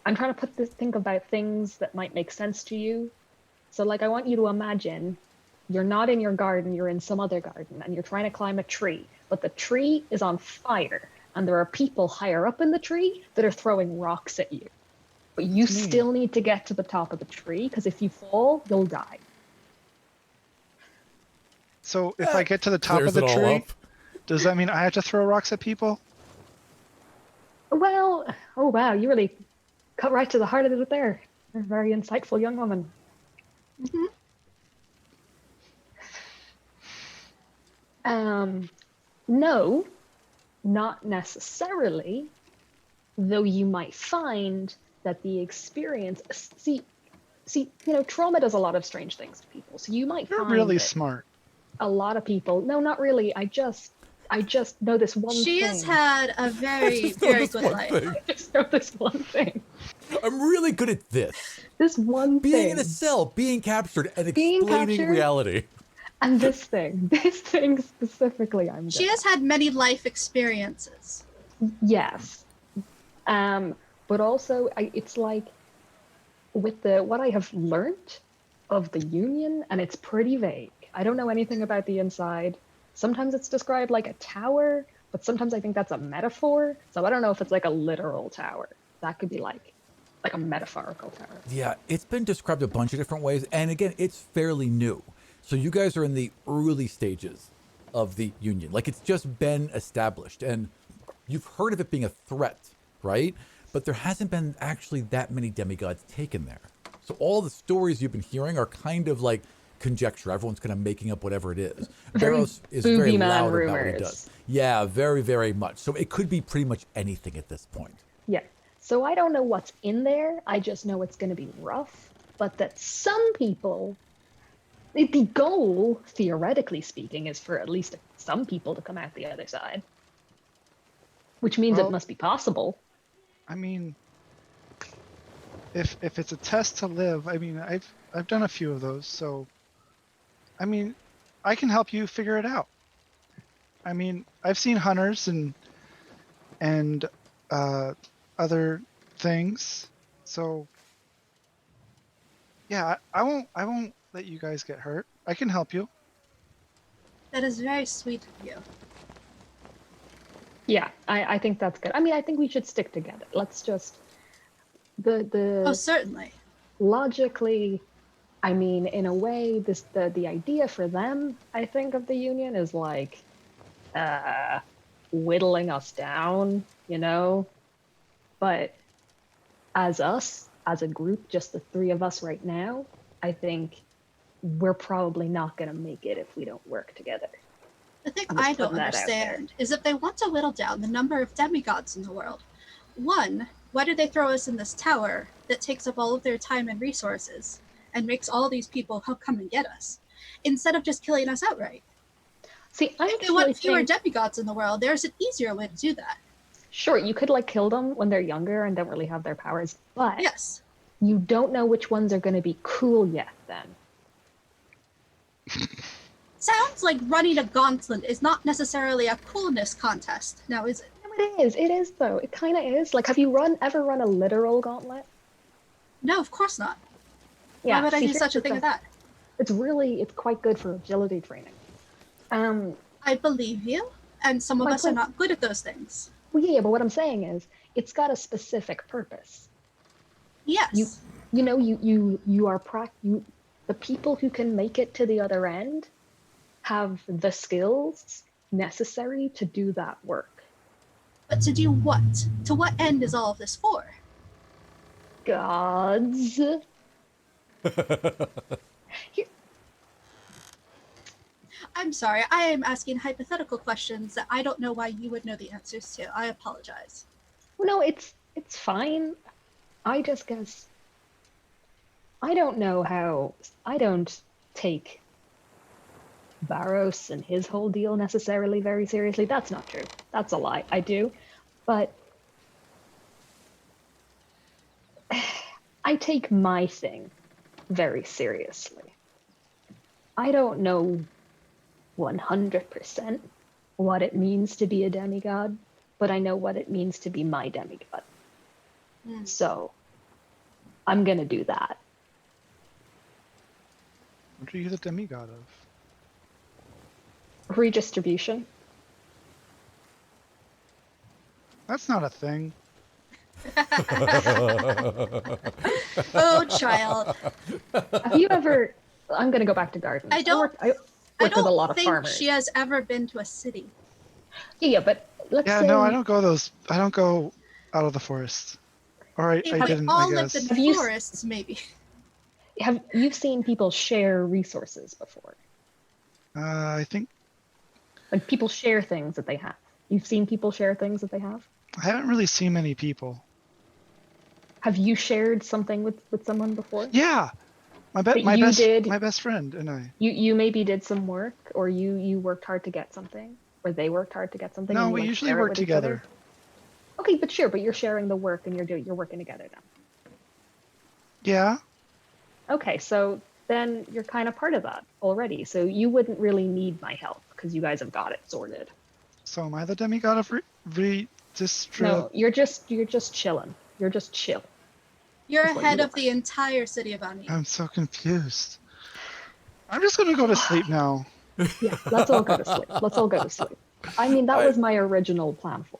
I'm trying to think about things that might make sense to you. So, like, I want you to imagine you're not in your garden, you're in some other garden, and you're trying to climb a tree, but the tree is on fire, and there are people higher up in the tree that are throwing rocks at you. But you That's me. still need to get to the top of the tree, because if you fall, you'll die. So if I get to the top Clears of the it all tree, up. does that mean I have to throw rocks at people? Well, oh wow, you really cut right to the heart of it there. You're a very insightful young woman. No, not necessarily, though you might find that the experience, trauma does a lot of strange things to people. So you might You're find really that smart. a lot of people, no, not really. I just know this one She thing. has had a very, Just know very this good one life. thing. I just know this one thing. I'm really good at this. This one Being thing. in a cell, being captured, and Being explaining captured? reality. And this thing specifically, I'm She good. has had many life experiences. Yes. But also, it's like with what I have learned of the Union, and it's pretty vague. I don't know anything about the inside. Sometimes it's described like a tower, but sometimes I think that's a metaphor. So I don't know if it's like a literal tower. That could be like a metaphorical tower. Yeah, it's been described a bunch of different ways. And again, it's fairly new. So you guys are in the early stages of the Union. Like it's just been established. And you've heard of it being a threat, right? But there hasn't been actually that many demigods taken there. So all the stories you've been hearing are kind of like conjecture. Everyone's kind of making up whatever it is. Very Barrows is very boogeyman loud about what he rumors. does. Yeah, very, very much. So it could be pretty much anything at this point. Yeah. So I don't know what's in there. I just know it's going to be rough. But that some people, the goal, theoretically speaking, is for at least some people to come out the other side. Which means it Well, must be possible. I mean, if it's a test to live, I mean, I've done a few of those, so I mean, I can help you figure it out. I mean, I've seen hunters and other things, so yeah, I won't let you guys get hurt. I can help you. That is very sweet of you. Yeah, I think that's good. I mean, I think we should stick together. Let's just the Oh, certainly. logically, I mean, in a way, the idea for them, I think, of the union is like whittling us down, you know? But as us, as a group, just the three of us right now, I think we're probably not going to make it if we don't work together. The thing I'm just I don't putting that out there. understand is if they want to whittle down the number of demigods in the world, one, why do they throw us in this tower that takes up all of their time and resources and makes all these people come and get us, instead of just killing us outright? See, I If they want actually fewer think, demigods in the world, there's an easier way to do that. sure, you could like kill them when they're younger and don't really have their powers, but Yes. you don't know which ones are going to be cool yet then. Sounds like running a gauntlet is not necessarily a coolness contest. Now, is it? No, it is though. It kind of is. Like, have you ever run a literal gauntlet? No, of course not. Yeah, Why would I see, do such a here's the thing as that? it's quite good for agility training. I believe you, and some of My us are point- not good at those things. Well, yeah, but what I'm saying is, it's got a specific purpose. Yes. You know, you are the people who can make it to the other end have the skills necessary to do that work. But to do what? To what end is all of this for? Gods. Here, I'm sorry, I am asking hypothetical questions that I don't know why you would know the answers to. I apologize. no, it's fine. I just guess I don't know how. I don't take Barros and his whole deal necessarily very seriously. That's not true. That's a lie. I do. But I take my thing very seriously. I don't know 100% what it means to be a demigod, but I know what it means to be my demigod. Hmm. So I'm going to do that. What are you the demigod of? Redistribution. That's not a thing. Oh, child. Have you ever? I'm going to go back to gardens. I don't- I work with a lot of think farmers. she has ever been to a city. Yeah, but let's Yeah, say no, I don't go out of the forest. Or I If we didn't, all I lived guess. in Have you- forests, maybe. have you've seen people share resources before. I think Like people share things that they have. You've seen people share things that they have. I haven't really seen many people. Have you shared something with someone before? Yeah, my But you did- my best friend and I. You maybe did some work, or you worked hard to get something, or they worked hard to get something. No, and you, we like, usually share it work with each other? together. Okay, but sure, but you're sharing the work and you're working together now. Yeah, Okay, so then you're kind of part of that already. So you wouldn't really need my help because you guys have got it sorted. so am I the demigod of redistrib? No, you're just chilling. You're just chill. You're That's what ahead you of the entire city of Ani. I'm so confused. I'm just gonna go to sleep now. Yeah, let's all go to sleep. Let's all go to sleep. I mean, that was my original plan for.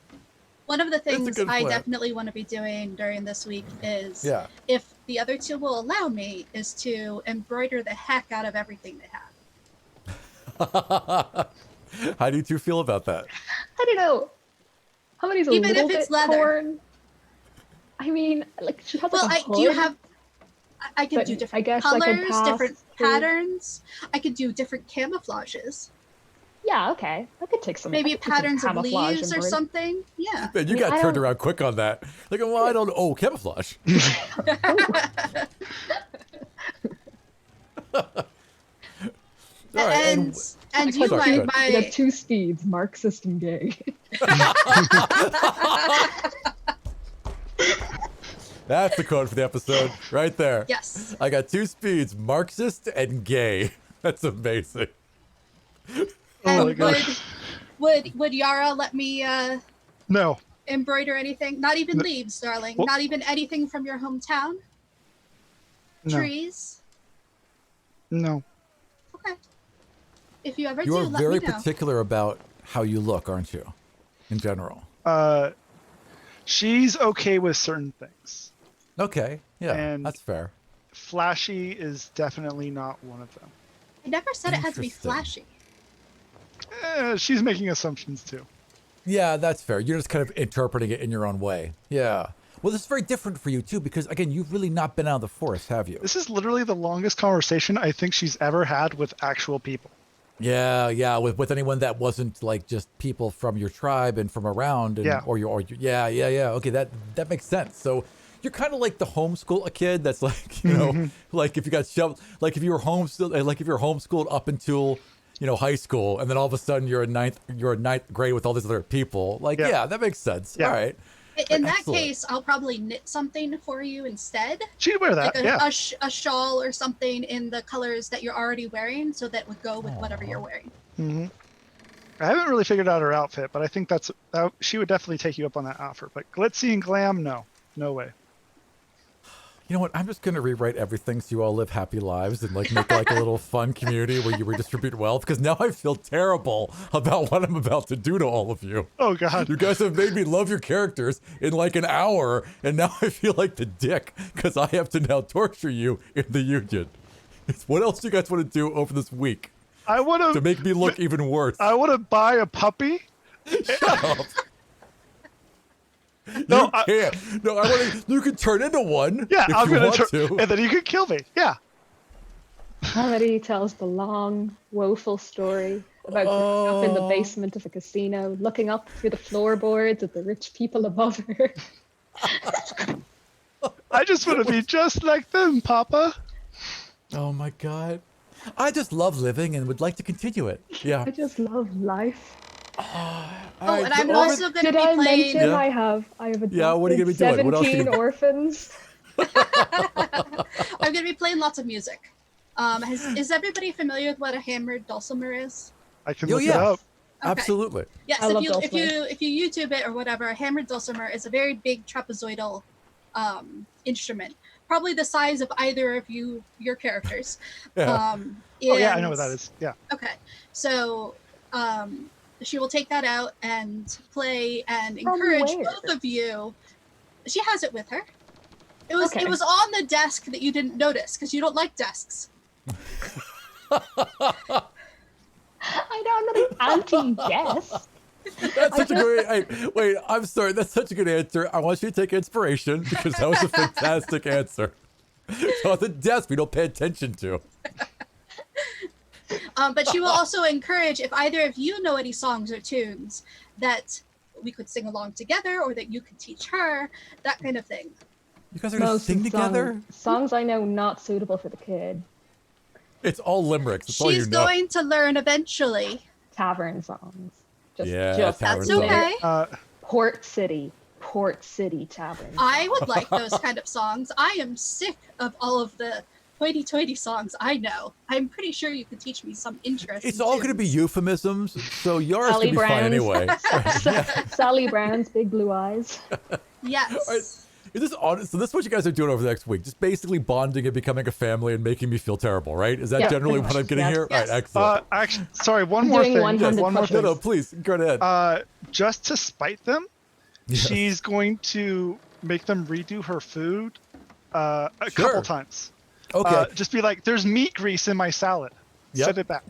One of the a things good I plan. definitely want to be doing during this week is, Yeah. if the other two will allow me, is to embroider the heck out of everything they have. How do you two feel about that? I don't know. How many's a Even little if it's bit leather. torn? I mean, like she has Well, like a do you hood, have? I could but do I different guess I could colors, pass different through- patterns. I could do different camouflages. Yeah, okay. I could take some. Maybe I could take some patterns of camouflage leaves or embroidery. something. Yeah. Man, you Yeah, got I turned don't- around quick on that. Like, well, I don't. Oh, camouflage. All right, And you, Sorry, go ahead. I got two speeds, Marxist and Gay. that's the code for the episode right there. yes. I got 2 speeds, Marxist and Gay. That's amazing. Oh my And gosh. would Yara let me No. embroider anything? Not even leaves, darling. Well- Not even anything from your hometown? No. Trees? No. Okay. If you ever You do, are let very me know. particular about how you look, aren't you? In general. She's okay with certain things. Okay. Yeah, And- that's fair. Flashy is definitely not one of them. I never said it had to be Interesting. flashy. She's making assumptions too. Yeah, that's fair. You're just kind of interpreting it in your own way. Yeah. Well, this is very different for you too, because again, you've really not been out of the forest, have you? This is literally the longest conversation I think she's ever had with actual people. Yeah, with anyone that wasn't like just people from your tribe and from around, and, Yeah. or your yeah. Okay, that makes sense. So you're kind of like the homeschool a kid that's like, you know, like if you got shoved, like if you were homeschooled up until, you know, high school, and then all of a sudden you're in ninth grade with all these other people. Like, Yeah. yeah, that makes sense. Yeah. All right. In that Excellent. case, I'll probably knit something for you instead. She'd wear that, Like yeah. a shawl or something in the colors that you're already wearing so that would go with whatever you're wearing. hmm I haven't really figured out her outfit, but I think she would definitely take you up on that offer. But glitzy and glam, no way. You know what? I'm just gonna rewrite everything so you all live happy lives and like make like a little fun community where you redistribute wealth. Because now I feel terrible about what I'm about to do to all of you. Oh God. You guys have made me love your characters in like an hour, and now I feel like the dick because I have to now torture you in the union. What else do you guys want to do over this week I want to to. make me look even worse? I want to buy a puppy. Shut up. No, You can't. No, I want to. You can turn into one. Yeah, if I'm you gonna want to. and then you could kill me. Yeah. Comedy tells the long, woeful story about growing up in the basement of a casino, looking up through the floorboards at the rich people above her. I just want to be just like them, Papa. Oh my god. I just love living and would like to continue it. Yeah. I just love life. Oh, and I'm over- also going to Did be I playing. mention Yeah. I have adopted Yeah, what are you gonna be doing? What else are you 17 gonna- orphans? I'm going to be playing lots of music. Is everybody familiar with what a hammered dulcimer is? I can Oh, look it yeah. up. Okay. Absolutely. Yes, I love if you dulcimer. YouTube it or whatever, a hammered dulcimer is a very big trapezoidal instrument, probably the size of either of your characters. Yeah. Oh yeah, I know and- what that is. Yeah. Okay, so she will take that out and play and From encourage where? both of you. She has it with her. It was Okay. it was on the desk that you didn't notice because you don't like desks. I don't know the anti-desk. That's such a great. Wait, I'm sorry. That's such a good answer. I want you to take inspiration because that was a fantastic answer. So at the desk, we don't pay attention to. But she will also encourage if either of you know any songs or tunes that we could sing along together or that you could teach her, that kind of thing. You guys are gonna sing together. Songs I know not suitable for the kid. It's all limericks. That's all you She's know. going to learn eventually. Tavern songs. Yeah, just tavern That's songs. okay. Port City Tavern. I would like those kind of songs. I am sick of all of the hoity-toity songs I know. I'm pretty sure you could teach me some interest. It's all going to be euphemisms, so yours Sally can be fine anyway. Sally Brown's big blue eyes. Yes. Alright. Is this honest? So this is what you guys are doing over the next week, just basically bonding and becoming a family and making me feel terrible, right? Is that Yeah, generally pretty what I'm much, getting yes. here? Yes. Right, excellent. Actually, sorry, one I'm more doing thing. one-handed One more push-ups. No, thing. please, go ahead. Just to spite them, Yes. she's going to make them redo her food a Sure. couple times. Okay. Just be like, "There's meat grease in my salad." Yep. Send it back.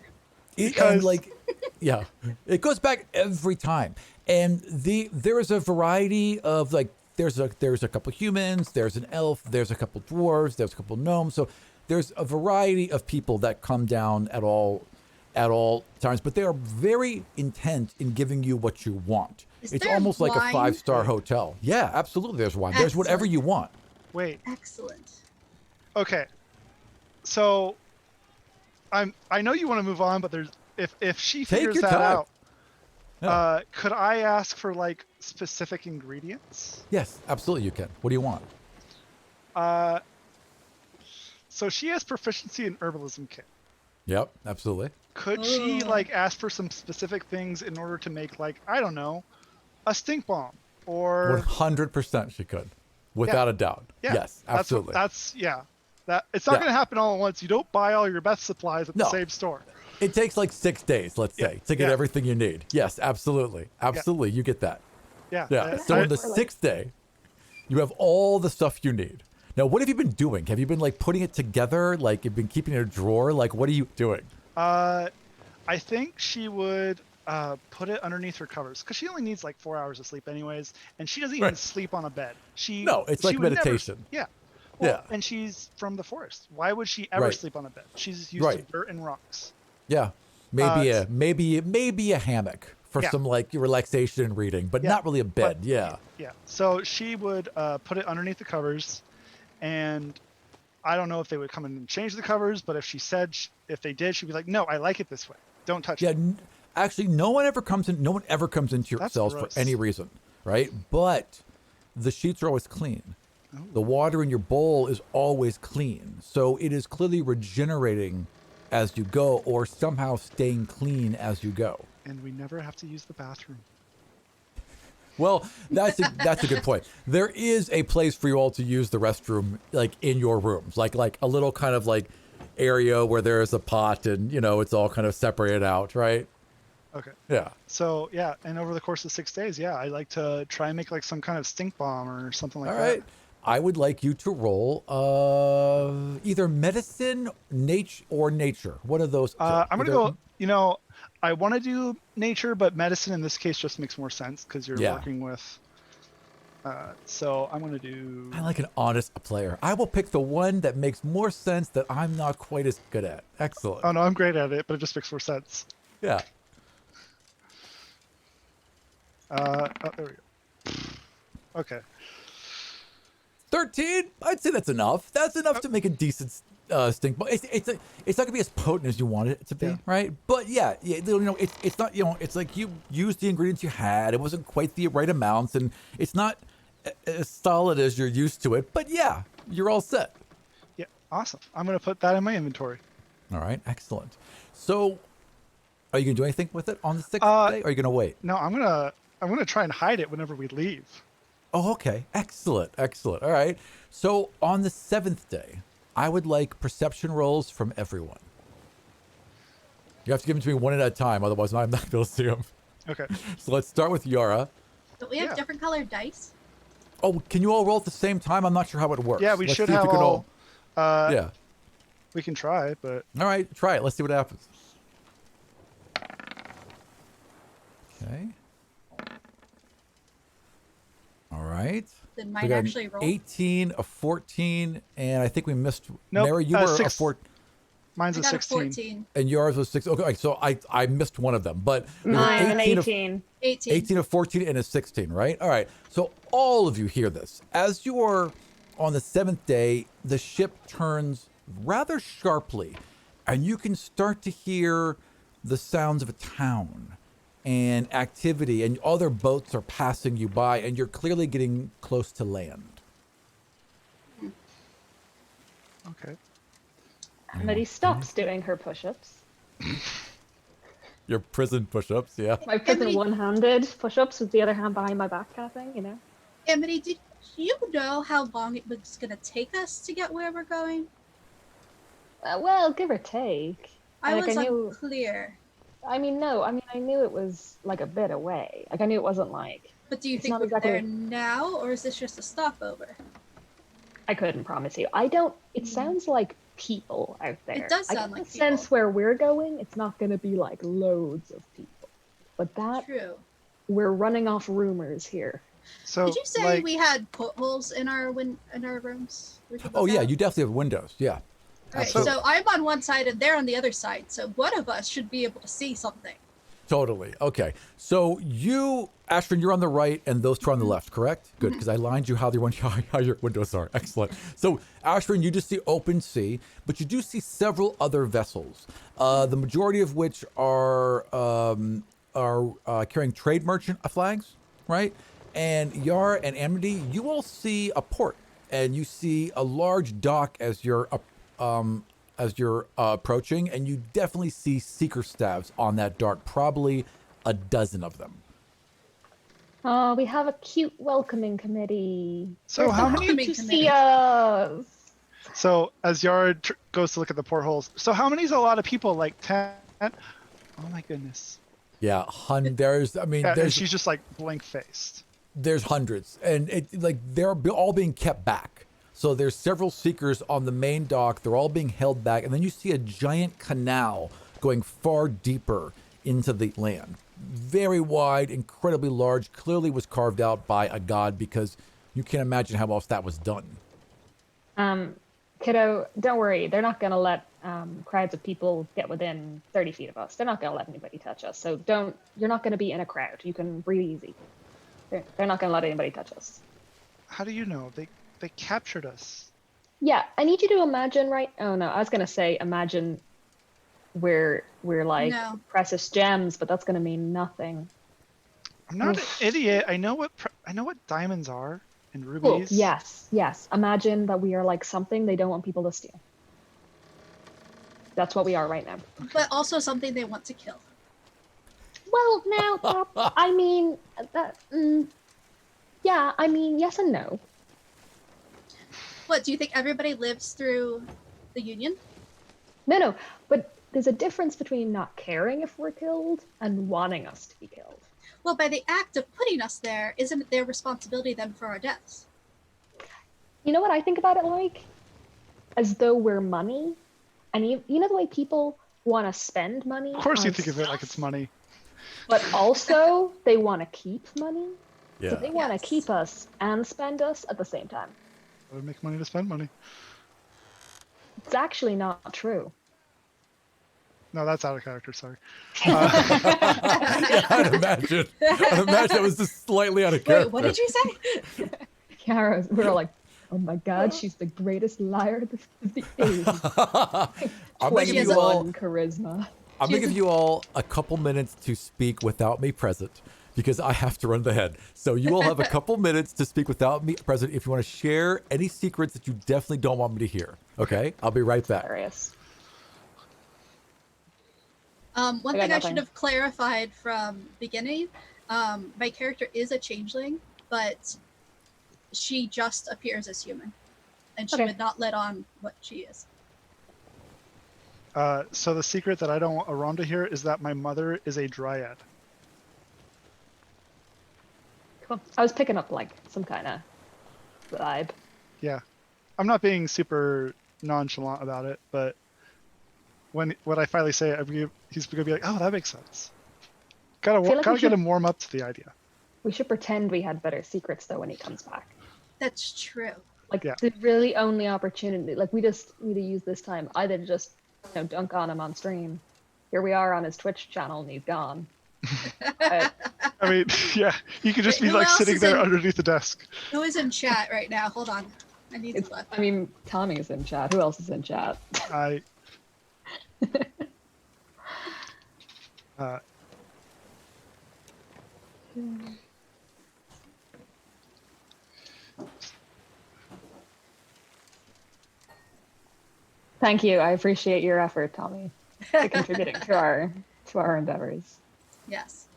And because- like, yeah, it goes back every time. And there is a variety of like, there's a couple humans, there's an elf, there's a couple dwarves, there's a couple gnomes. So there's a variety of people that come down at all at all times, but they are very intent in giving you what you want. Is It's there almost like a wine? 5-star hotel. Yeah, absolutely. There's wine. There's whatever Excellent. you want. Wait. Excellent. Okay. So I know you want to move on, but if she Take figures your that time. out, Yeah. could I ask for like specific ingredients? Yes, absolutely you can. What do you want? So she has proficiency in herbalism kit. Yep, absolutely. Could she Ooh. like ask for some specific things in order to make like, I don't know, a stink bomb or 100% she could. Without a doubt. yeah, Yes, absolutely. That's that it's not Yeah. going to happen all at once. You don't buy all your best supplies at the No. same store. It takes like 6 days, let's say, to get Yeah. everything you need. Yes, absolutely. Absolutely, you get that. Yeah. Yeah. So on the 6th day, you have all the stuff you need. Now, what have you been doing? Have you been like putting it together? Like you've been keeping it in a drawer? Like what are you doing? I think she would put it underneath her covers because she only needs like 4 hours of sleep anyways, and she doesn't even Right. sleep on a bed. No, it's she like would never- meditation. yeah. Well, Yeah. and she's from the forest. Why would she ever Right. sleep on a bed? She's used Right. to dirt and rocks. Yeah. Maybe a hammock for Yeah. some like relaxation and reading, but Yeah, not really a bed. but- Yeah. Yeah. So she would put it underneath the covers, and I don't know if they would come in and change the covers, but if she said if they did, she'd be like, "No, I like it this way. Don't touch Yeah, it." actually, no one ever comes into your That's cells gross. for any reason, right? But the sheets are always clean. Oh. The water in your bowl is always clean. So it is clearly regenerating as you go or somehow staying clean as you go. And we never have to use the bathroom. Well, that's a good point. There is a place for you all to use the restroom, like in your rooms, like a little kind of like area where there is a pot and it's all kind of separated out, right? Okay. Yeah. So yeah, and over the course of 6 days, yeah, I like to try and make like some kind of stink bomb or something like All that. right. I would like you to roll either medicine, or nature. One of those. I'm gonna Either- go. I want to do nature, but medicine in this case just makes more sense because you're Yeah. working with. So I'm gonna do. I like an honest player. I will pick the one that makes more sense that I'm not quite as good at. Excellent. Oh no, I'm great at it, but it just makes more sense. Yeah. Oh, there we go. Okay. 13. I'd say that's enough. That's enough to make a decent stink bomb. It's not gonna be as potent as you want it to be, Yeah. right? But yeah, it's not. It's like you used the ingredients you had. It wasn't quite the right amounts, and it's not as solid as you're used to it. But yeah, you're all set. Yeah. Awesome. I'm gonna put that in my inventory. All right, excellent. So, are you gonna do anything with it on the 6th day? Or are you gonna wait? No, I'm gonna try and hide it whenever we leave. Oh, okay. Excellent. Excellent. All right. So on the 7th day, I would like perception rolls from everyone. You have to give them to me one at a time, otherwise I'm not going to see them. Okay. So let's start with Yara. Don't we have Yeah. different colored dice? Oh, can you all roll at the same time? I'm not sure how it works. Yeah, we Let's should see if have you can all. Yeah. We can try, but All right. Try it. Let's see what happens. Okay. All right. Then We mine got an actually roll. 18, a 14, and I think we missed. Nope, Mary, you were a 6. 14. mine's I a got 16. a 14. And yours was 6. Okay, so I missed one of them, but we were Mine an 18 of- 18. 18. 18 of 14 and a 16, right? All right. So all of you hear this. As you are on the 7th day, the ship turns rather sharply, and you can start to hear the sounds of a town and activity, and other boats are passing you by, and you're clearly getting close to land. Okay. Amity stops doing her push-ups. Your prison push-ups, yeah. My prison Amity- one-handed push-ups with the other hand behind my back kind of thing. Amity, did you know how long it was going to take us to get where we're going? Well, give or take. I Like, was I knew- unclear. I knew it was like a bit away. Like I knew it wasn't like But do you It's think not we're exactly- there now, or is this just a stopover? I couldn't promise you. I don't. It sounds like people out there. does I sound get like the sense people. where we're going, it's not going to be like loads of people, but that True. we're running off rumors here. So Did you say like, we had portholes in our rooms? We could Oh, look yeah, out? you definitely have windows, yeah. Right. Absolutely. So I'm on one side and they're on the other side. So one of us should be able to see something. Totally. Okay. So you, Ashton, you're on the right and those two are on the left, correct? Good, because I lined you how your windows are. Excellent. So Ashton, you just see open sea, but you do see several other vessels, the majority of which are carrying trade merchant flags, right? And Yar and Amity, you all see a port, and you see a large dock as you're approaching, and you definitely see seeker staffs on that dock, probably a dozen of them. Oh, we have a cute welcoming committee. So They're how so many- happy to Committee. see us. So as Yara goes to look at the portholes, so how many's a lot of people? Like 10? Oh my goodness. Yeah, there's, I mean, Yeah, and there's she's just like blank faced. there's hundreds, and they're all being kept back. So there's several seekers on the main dock. They're all being held back, and then you see a giant canal going far deeper into the land. Very wide, incredibly large. Clearly was carved out by a god, because you can't imagine how else that was done. Kiddo, don't worry. They're not going to let crowds of people get within 30 feet of us. They're not going to let anybody touch us. So you're not going to be in a crowd. You can breathe easy. They're not going to let anybody touch us. How do you know? They captured us. Yeah, I need you to imagine, right? Oh no, I was going to say imagine we're like No. precious gems, but that's going to mean nothing. I'm not an idiot. I know what diamonds are and rubies. Oh, yes. Imagine that we are like something they don't want people to steal. That's what we are right now. But also something they want to kill. Well, now, I mean, yeah, I mean, yes and no. What, do you think everybody lives through the Union? No, but there's a difference between not caring if we're killed and wanting us to be killed. Well, by the act of putting us there, isn't it their responsibility then for our deaths? You know what I think about it like? As though we're money. And you know the way people want to spend money? Of course you on think of it stuff, like it's money. But also, they want to keep money. Yeah. So they want to Yes. keep us and spend us at the same time. I would make money to spend money. It's actually not true. No, that's out of character. Sorry. I'd imagine that was just slightly out of character. Wait, what did you say? Kara, we were like, oh my god, she's the greatest liar of the age. I'm gonna give has you a- all. Charisma. I'm gonna give you all a couple minutes to speak without me present, because I have to run the head. So you all have a couple minutes to speak without me present if you want to share any secrets that you definitely don't want me to hear. Okay, I'll be right back. Hilarious. One I got thing I nothing. should have clarified from beginning, my character is a changeling, but she just appears as human. And she Okay. would not let on what she is. So the secret that I don't want Aram to hear is that my mother is a dryad. Cool. I was picking up like some kind of vibe. Yeah, I'm not being super nonchalant about it, but when I finally say it, he's gonna be like, "Oh, that makes sense." feel like Gotta we get should- him warm up to the idea. We should pretend we had better secrets though when he comes back. That's true. Like Yeah. the really only opportunity, like we just need to use this time either to just dunk on him on stream. Here we are on his Twitch channel and he's gone. But I mean, yeah, he could just Wait, be who like else sitting is there in- underneath the desk. Who is in chat right now? Hold on. I need to it's, look. I mean, Tommy's in chat. Who else is in chat? I. Thank you. I appreciate your effort, Tommy, to contributing to our endeavors. Yes.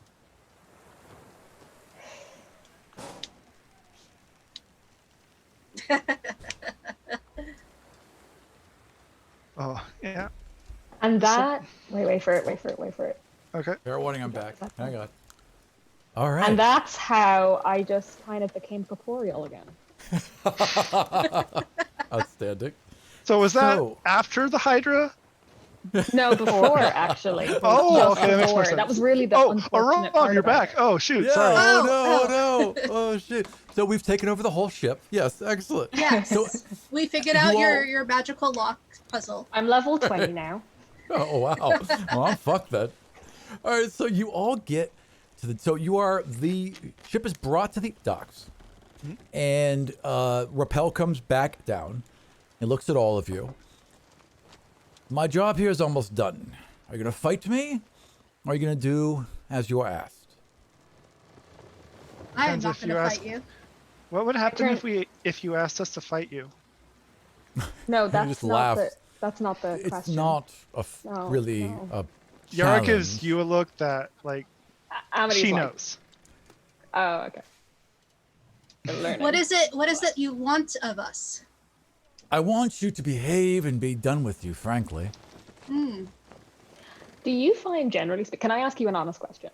Oh, yeah. And that wait for it. Okay. Fair warning, I'm back. Hang on. All right. And that's how I just kind of became corporeal again. Outstanding. So was that So- after the Hydra? No, before actually. Oh, Just okay, that makes more before. That sense. was really the Oh, unfortunate Aram, part you're about back. it. Oh, shoot. Yeah. Sorry. Oh no. Oh shit. So we've taken over the whole ship. Yes. Excellent. Yes. So We figured out You all- your magical lock puzzle. I'm level 20 now. Oh wow. Well, fuck that. All right, so you all get to the ship is brought to the docks, and Rappel comes back down and looks at all of you. My job here is almost done. Are you gonna fight me, or are you gonna do as you are asked? I am Depends not if going you to ask- fight you. What would happen Turn- if you asked us to fight you? No, just that's not laughed. that's not the It's question. not No, really no. a Yara challenge. gives you a look that, like, Amity's she like, knows. Oh, okay. I'm learning. What is it? What is it you want of us? I want you to behave and be done with you, frankly. Do you find, generally speaking, can I ask you an honest question?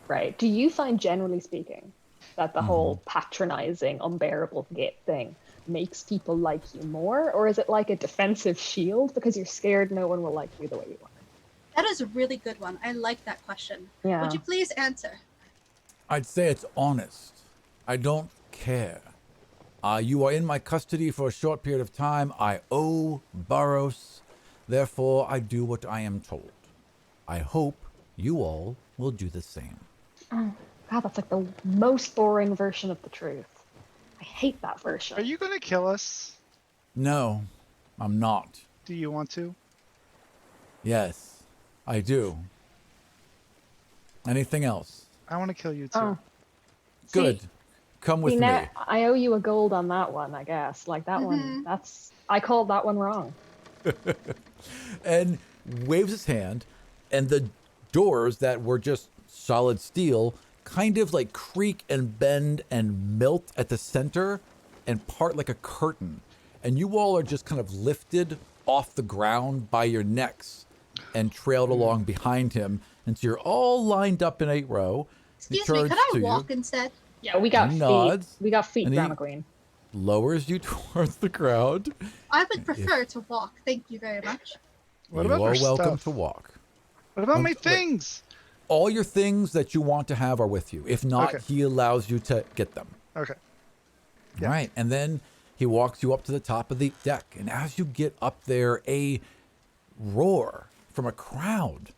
Right. Do you find, generally speaking, that the whole patronizing, unbearable git thing makes people like you more? Or is it like a defensive shield because you're scared no one will like you the way you are? That is a really good one. I like that question. Yeah. Would you please answer? I'd say it's honest. I don't care. You are in my custody for a short period of time. I owe Barros. Therefore, I do what I am told. I hope you all will do the same. Oh, God, that's like the most boring version of the truth. I hate that version. Are you going to kill us? No, I'm not. Do you want to? Yes, I do. Anything else? I want to kill you too. Oh. Good. Come with See, me. now, I owe you a gold on that one, I guess. Like that one, I called that one wrong. And waves his hand, and the doors that were just solid steel kind of like creak and bend and melt at the center and part like a curtain. And you all are just kind of lifted off the ground by your necks and trailed along behind him. And so you're all lined up in a row. He Excuse me, turns could I to you, walk instead? Yeah, we got Nods, feet. We got feet, and he- Grandma Queen. lowers you towards the ground. I would prefer to walk. Thank you very much. What You about are our welcome stuff? to walk. What about my wait. things? All your things that you want to have are with you. If not, Okay. he allows you to get them. Okay. All right. And then he walks you up to the top of the deck. And as you get up there, a roar from a crowd.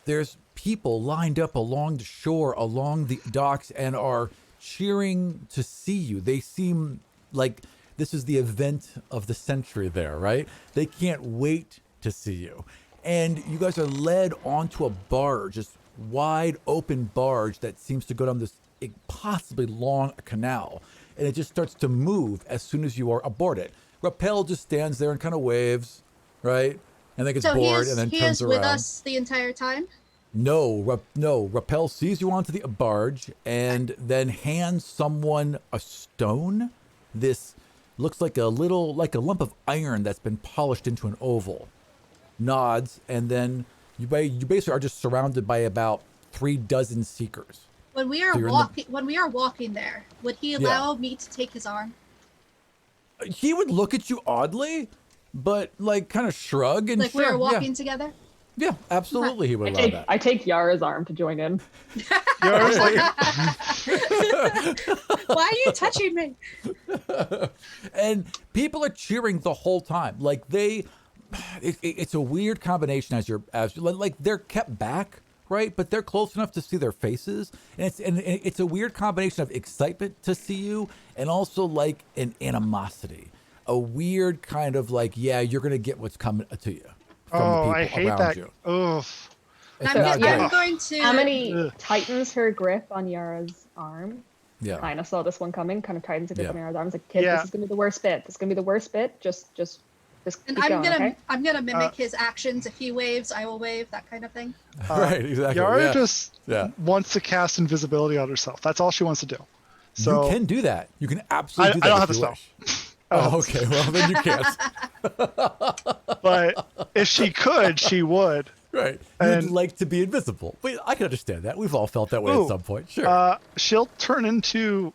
There's people lined up along the shore, along the docks, and are cheering to see you. They seem like this is the event of the century there, right? They can't wait to see you. And you guys are led onto a barge, this wide open barge that seems to go down this impossibly long canal. And it just starts to move as soon as you are aboard it. Rappel just stands there and kind of waves, right? And then gets So bored and then he turns is around. with us the entire time? No, Rappel sees you onto the barge and then hands someone a stone. This looks like a lump of iron that's been polished into an oval. Nods, and then you basically are just surrounded by about 36 seekers. When we are So you're in walking there, would he allow me to take his arm? He would look at you oddly, but like kind of shrug and Like we sure, are walking together? Yeah, absolutely, he would allow that. I take Yara's arm to join in. Yara's like, Why are you touching me? And people are cheering the whole time. Like it's a weird combination as like they're kept back, right? But they're close enough to see their faces, and it's a weird combination of excitement to see you and also like an animosity, a weird kind of like, yeah, you're gonna get what's coming to you from oh, the people I hate around that. you. Oof. It's I'm, not I'm great. going to. Amity Ugh. tightens her grip on Yara's arm. Yeah. Kind of saw this one coming. Kind of tightens her grip Yeah. on Yara's arm. It's like, kid, Yeah. this is gonna be the worst bit. This is gonna be the worst bit. Just And keep going, okay? I'm gonna mimic his actions. If he waves, I will wave. That kind of thing. Right, exactly. Yara yeah. just Yeah. wants to cast invisibility on herself. That's all she wants to do. So you can do that. You can absolutely do I that. don't have if the you spell. wish. Oh, okay. Well, then you can't. But if she could, she would. Right. You'd And- like to be invisible. But I can understand that. We've all felt that way Ooh, at some point. Sure. She'll turn into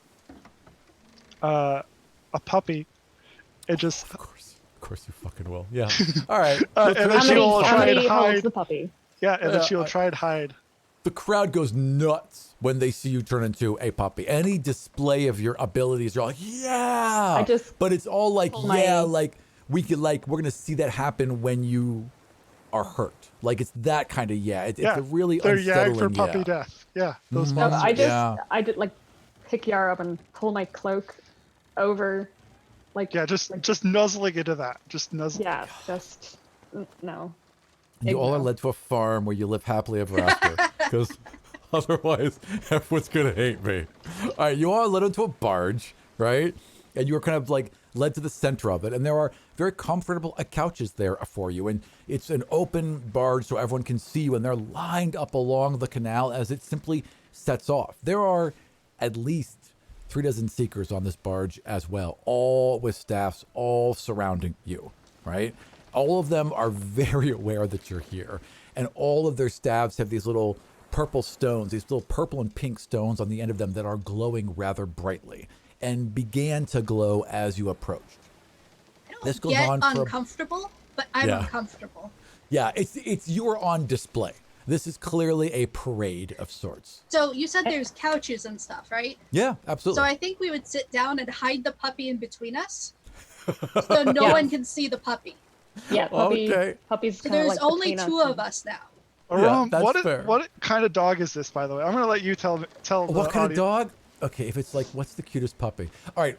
a puppy. It just Of course you fucking will. Yeah. All right. and then Amity, she'll try and Amity holds hide. the puppy. Yeah, and then she'll try and hide. The crowd goes nuts when they see you turn into a puppy. Any display of your abilities, you're like, yeah. I just but it's all like, pull my- yeah, like we're gonna see that happen when you are hurt. Like it's that kind of it's a really they're unsettling Yag for puppy death. Yeah, those Mhm. So monsters. I did like pick Yara up and pull my cloak over, like just nuzzling into that. Just nuzzle. yeah, just no. And you all are No. led to a farm where you live happily ever after, because otherwise everyone's gonna hate me. All right, you all are led into a barge, right? And you are kind of like led to the center of it, and there are very comfortable couches there for you, and it's an open barge so everyone can see you, and they're lined up along the canal as it simply sets off. There are at least 3 dozen seekers on this barge as well, all with staffs, all surrounding you, right? All of them are very aware that you're here, and all of their staffs have these little purple stones, these little purple and pink stones on the end of them that are glowing rather brightly, and began to glow as you approached. This goes Get on for uncomfortable, but I'm uncomfortable. yeah, it's you are on display. This is clearly a parade of sorts. So you said there's couches and stuff, right? Yeah, absolutely. So I think we would sit down and hide the puppy in between us, so no one can see the puppy. Yeah, puppy's So kind of there's like only between 2 us of us now. Aram, that's fair. what kind of dog is this, by the way? I'm gonna let you tell the What kind of audience. dog? Okay, if it's like, what's the cutest puppy? All right,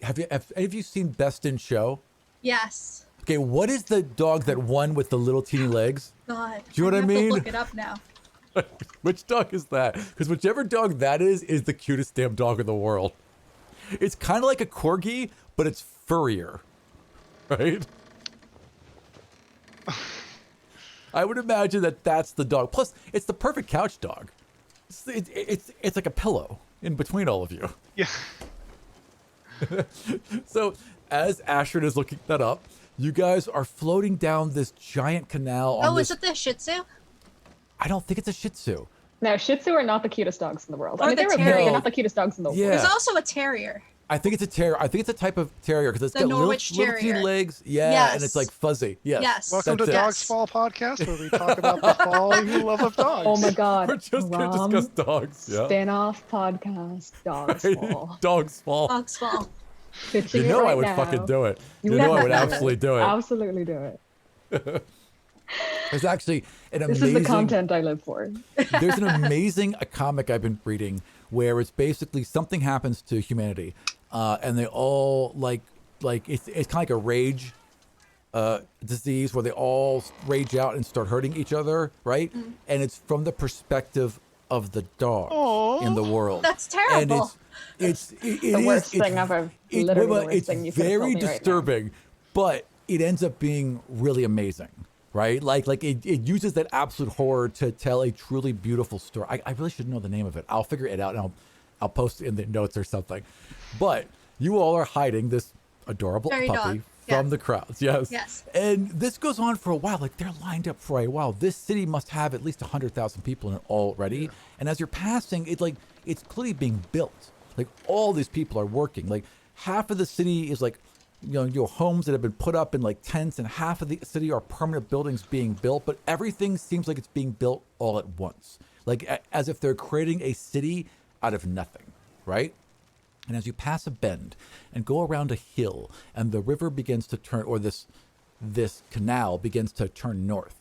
have any of you seen Best in Show? Yes. Okay, what is the dog that won with the little teeny legs? God. Do you know what I have mean? To look it up now. Which dog is that? Because whichever dog that is the cutest damn dog in the world. It's kind of like a corgi, but it's furrier, right? I would imagine that that's the dog. Plus, it's the perfect couch dog. It's like a pillow in between all of you. Yeah. So, as Ashford is looking that up, you guys are floating down this giant canal. Is it the Shih Tzu? I don't think it's a Shih Tzu. No, Shih Tzu are not the cutest dogs in the world. Or I mean, the they're terrier. not the cutest dogs in the Yeah. world. There's also a terrier. I think it's a terrier. I think it's a type of terrier because it's The got Norwich little teeny Terrier. legs. Yeah, Yes. and it's like fuzzy. Yes. Yes. Welcome to That's it. Dogs Fall podcast, where we talk about the falling love of dogs. Oh my god. We're just going to Rom, discuss dogs. Yeah. Spin-off podcast, Godsfall. Dogs fall. Godsfall. Pitching You it know right I would now. fucking do it. You You know I would would do it. absolutely do it. Absolutely do it. There's actually an This amazing. is the content I live for. There's an amazing comic I've been reading where it's basically something happens to humanity, and they all like it's kind of like a rage disease where they all rage out and start hurting each other, right? And it's from the perspective of the dog in the world. That's terrible. And it's The worst thing ever. Literally the worst thing you could have very told me right now. disturbing, but it ends up being really amazing, right? Like it uses that absolute horror to tell a truly beautiful story. I really should know the name of it. I'll figure it out and I'll post it in the notes or something. But you all are hiding this adorable Fairy puppy dog. from Yeah. the crowds. Yes. Yes. And this goes on for a while. Like they're lined up for a while. This city must have at least 100,000 people in it already. Yeah. And as you're passing, it's clearly being built. Like all these people are working. Like half of the city is like, your homes that have been put up in like tents, and half of the city are permanent buildings being built. But everything seems like it's being built all at once. Like as if they're creating a city out of nothing, right? And as you pass a bend and go around a hill, and the river begins to turn, or this canal begins to turn north,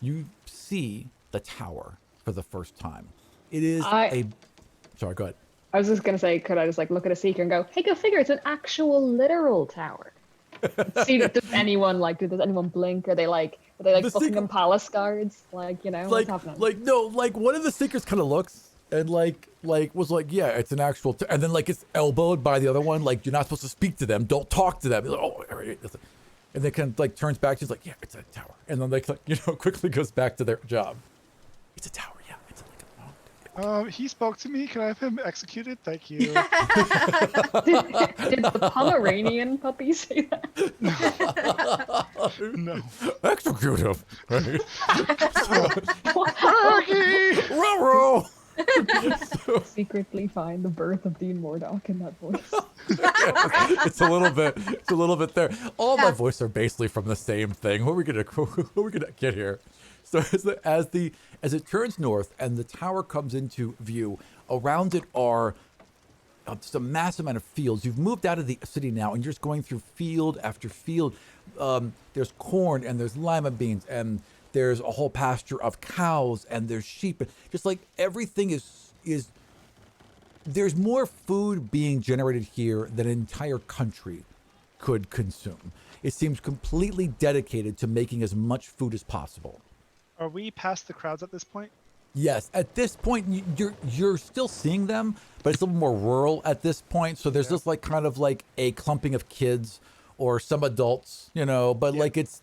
you see the tower for the first time. It is sorry, go ahead. I was just gonna say, could I just like look at a seeker and go, "Hey, go figure! It's an actual literal tower." See, does anyone blink? Are they like Buckingham Palace guards? Like, what's happening? One of the seekers kind of looks and was like, yeah, it's an actual, and then it's elbowed by the other one. Like, you're not supposed to speak to them. Don't talk to them. Like, oh, and they kind of turns back. She's like, yeah, it's a tower. And then quickly goes back to their job. It's a tower. Yeah, it's he spoke to me. Can I have him executed? Thank you. Did the Pomeranian puppy say that? No. Execute him. Right? Ruh-roh! Secretly find the birth of Dean Murdoch in that voice. It's a little bit there. All my voices are basically from the same thing. What are we gonna get here? So as it turns north and the tower comes into view, around it are just a massive amount of fields. You've moved out of the city now, and you're just going through field after field. there's corn and there's lima beans and there's a whole pasture of cows and there's sheep. Just like everything is there's more food being generated here than an entire country could consume. It seems completely dedicated to making as much food as possible. Are we past the crowds at this point? Yes, at this point you're still seeing them, but it's a little more rural at this point. So there's just like kind of like a clumping of kids or some adults, but like it's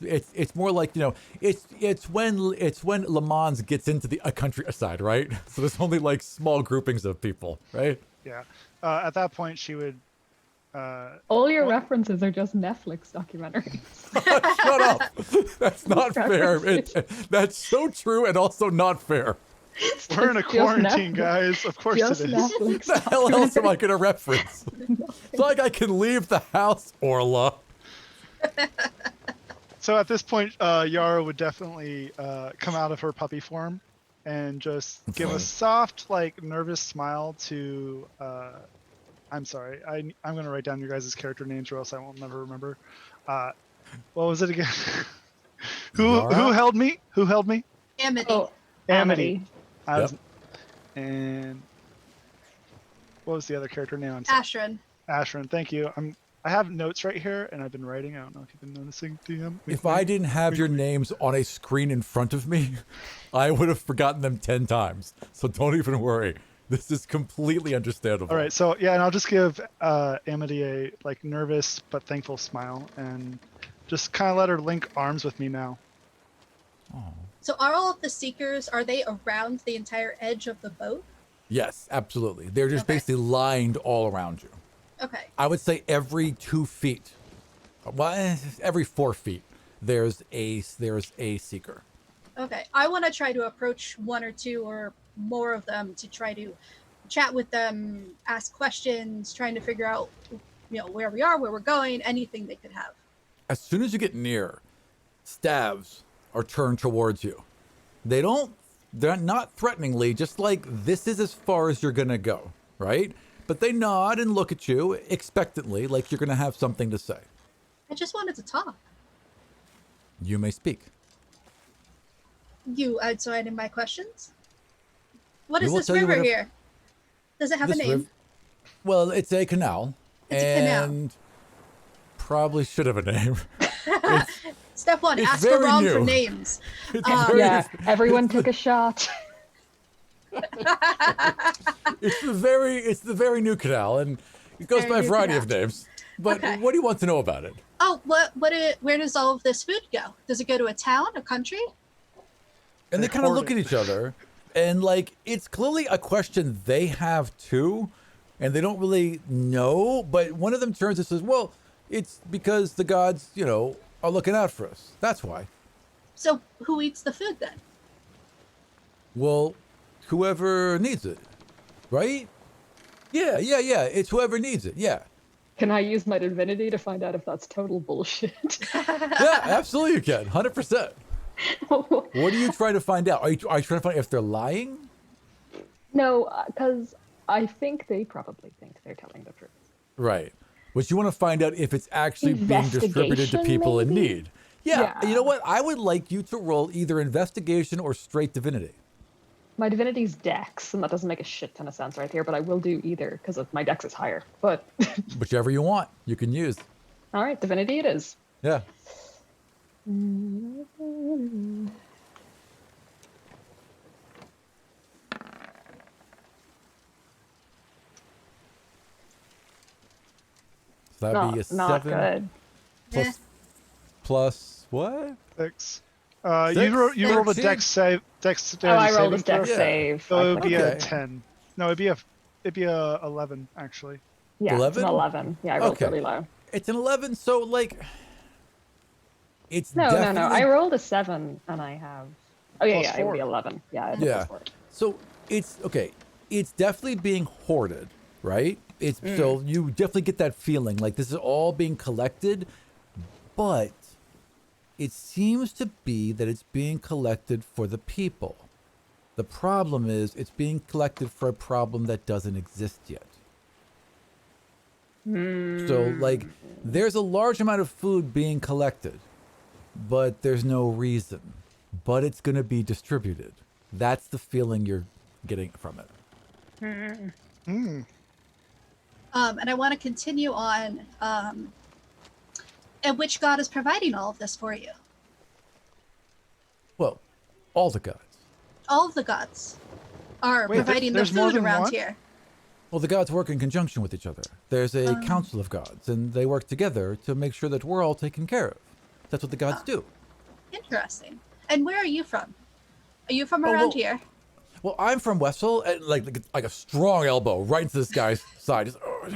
more like, it's when Le Mans gets into the countryside, right? So there's only like small groupings of people, right? Yeah. At that point, she would. All your references are just Netflix documentaries. Shut up. That's not fair. That's so true and also not fair. We're in a Just quarantine, Netflix. guys. Of course Just it is. Netflix What the hell else am I documentaries. going to reference? It's like I can leave the house, Orla. So at this point, Yara would definitely come out of her puppy form and just give a soft, like, nervous smile to. I'm sorry. I'm going to write down your guys' character names, or else I won't never remember. What was it again? who Yara? held me? Who held me? Amity. Oh, Amity. I was- Yep. And what was the other character name? I'm sorry. Ashrin. Ashrin. Thank you. I have notes right here, and I've been writing. I don't know if you've been noticing, DM. If I didn't have your names on a screen in front of me, I would have forgotten them 10 times. So don't even worry. This is completely understandable. All right, so yeah, and I'll just give Amity a like nervous but thankful smile, and just kind of let her link arms with me now. So are all of the seekers, are they around the entire edge of the boat? Yes, absolutely. They're just Okay. basically lined all around you. Okay. I would say every 2 feet, well, every 4 feet, there's a seeker. Okay. I want to try to approach one or two or more of them to try to chat with them, ask questions, trying to figure out, where we are, where we're going, anything they could have. As soon as you get near, staves are turned towards you. They're not threateningly, just like this is as far as you're gonna go, right? But they nod and look at you expectantly, like you're gonna have something to say. I just wanted to talk. You may speak. You answered my questions? What We is will this tell you river whatever- here? Does it have a This name? Well, it's a canal. It's a canal. And probably should have a name. Step one, it's ask very around for new. names. It's Yeah, everyone took a shot. It's the very new canal, and it goes Very by a new variety of canal. names. But Okay. what do you want to know about it? Oh, where does all of this food go? Does it go to a town, a country? And they They kind of hoard look at it. each other, and like it's clearly a question they have too, and they don't really know. But one of them turns and says, "Well, it's because the gods, are looking out for us. That's why." So who eats the food then? Well, whoever needs it, right? Yeah. It's whoever needs it. Yeah. Can I use my divinity to find out if that's total bullshit? Yeah, absolutely you can. 100%. What are you trying to find out? Are you trying to find if they're lying? No, because I think they probably think they're telling the truth. Right. But you want to find out if it's actually being distributed to Investigation, people in maybe? need. Yeah. Yeah. You know what? I would like you to roll either investigation or straight divinity. My divinity's dex, and that doesn't make a shit ton of sense right here, but I will do either because my dex is higher. But Whichever you want, you can use. all right, divinity it is. Yeah. So that'd be a Not 7 good. plus, Eh. plus what? 6. Six? You rolled a 13? dex save. Dex. Oh, I rolled a saving dex throw. Yeah. save. So it would be a Okay. 10. No, it'd be a 11 actually. Yeah, it's 11? an 11. Yeah, I rolled Okay. really low. It's an 11, so like it's No. definitely I rolled a 7, and I have. Oh yeah, Plus yeah, it would be 4. 11. Yeah, it's Yeah. plus 4. So it's okay. It's definitely being hoarded, right? It's so you definitely get that feeling like this is all being collected, but it seems to be that it's being collected for the people. The problem is it's being collected for a problem that doesn't exist yet. So, like, there's a large amount of food being collected, but there's no reason. But it's going to be distributed. That's the feeling you're getting from it. Mm. And I want to continue on. And which god is providing all of this for you? Well, all the gods. All of the gods are Wait, providing the there's more food than around one? here. Well, the gods work in conjunction with each other. There's a council of gods, and they work together to make sure that we're all taken care of. That's what the gods do. Interesting. And where are you from? Are you from Oh, around well, here? Well, I'm from Westville, and like a strong elbow right into this guy's side. Just, we're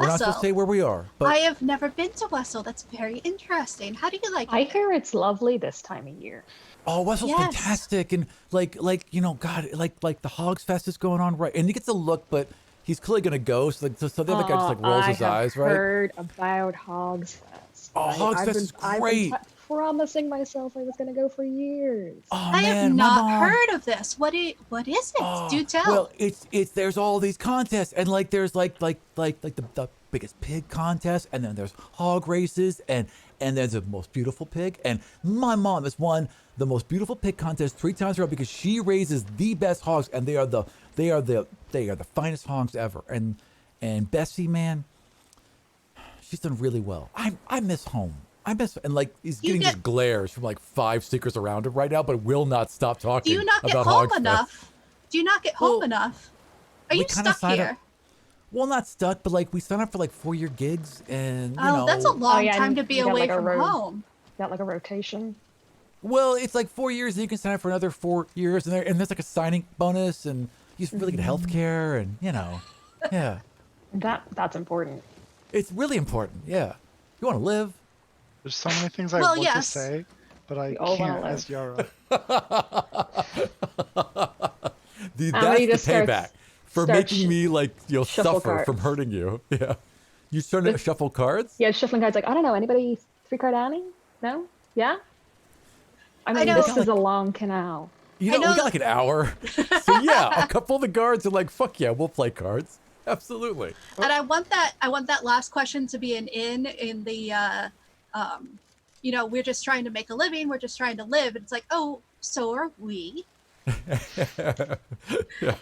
not supposed to Wessel. say where we are, but I have never been to Wessel. That's very interesting. How do you like I it? hear it's lovely this time of year. oh, Westfield's Yes. fantastic, and like you know, God, like the Hogs Fest is going on right, and he gets a look, but he's clearly gonna go. So the other guy just like rolls his eyes, I right? have heard about Hogs Fest. Oh, Hogs Fest is great. I've been promising myself I was going to go for years. Oh I man, have my not mom. heard of this. What is it? Oh, Do tell. Well, it's there's all these contests, and like there's like the biggest pig contest, and then there's hog races, and there's the most beautiful pig, and my mom has won the most beautiful pig contest 3 times in a row because she raises the best hogs, and they are the finest hogs ever. And Bessie, man, she's done really well. I miss home. And like he's getting just glares from like 5 stickers around him right now, but will not stop talking. Do you not get about home Hogsfest. enough? Do you not get home enough? Are we you kinda stuck signed here? up- Well, not stuck, but like we signed up for like 4-year gigs, and you Oh, know, that's a long yeah, time and to be you got, away like, a from road. home. Got like a rotation. well, it's like 4 years, and you can sign up for another 4 years, and there's like a signing bonus, and you really get health care, and you know, yeah, That's important. it's really important. Yeah, you want to live. There's so many things I Well, want yes. to say, but I We all wanna can't live. as Yara. Dude, Amity that's the just payback starts- for starts making me like shuffle suffer cards. from hurting you. Yeah, you starting to This- shuffle cards. Yeah, shuffling cards like, I don't know, anybody 3-card Annie? No? Yeah? I mean, know. this is a long canal. You I know, know- we got like an hour, so yeah, a couple of the guards are like, "Fuck yeah, we'll play cards." Absolutely. And I want that last question to be an in the you know, we're just trying to make a living, we're just trying to live. And it's like, oh, so are we. Yeah,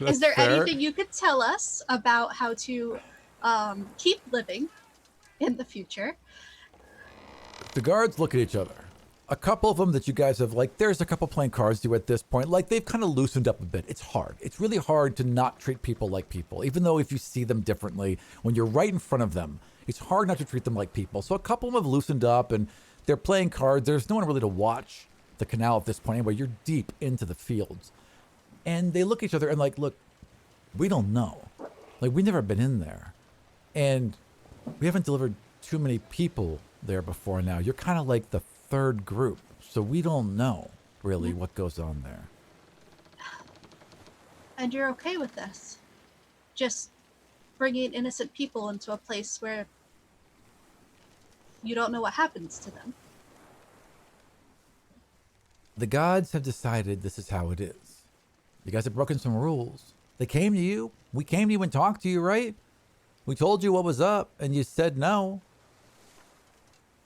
Is there that's fair. anything you could tell us about how to keep living in the future? The guards look at each other. A couple of them that you guys have, like, there's a couple playing cards to at this point. Like, they've kind of loosened up a bit. It's hard. It's really hard to not treat people like people, even though if you see them differently, when you're right in front of them, it's hard not to treat them like people. So a couple of them have loosened up and they're playing cards. There's no one really to watch the canal at this point anyway. You're deep into the fields. And they look at each other and like, look, we don't know. Like, we've never been in there. And we haven't delivered too many people there before now. You're kind of like the third group. So we don't know really what goes on there. And you're okay with this? Just bringing innocent people into a place where you don't know what happens to them. The gods have decided this is how it is. You guys have broken some rules. They came to you. We came to you and talked to you, right? We told you what was up and you said no.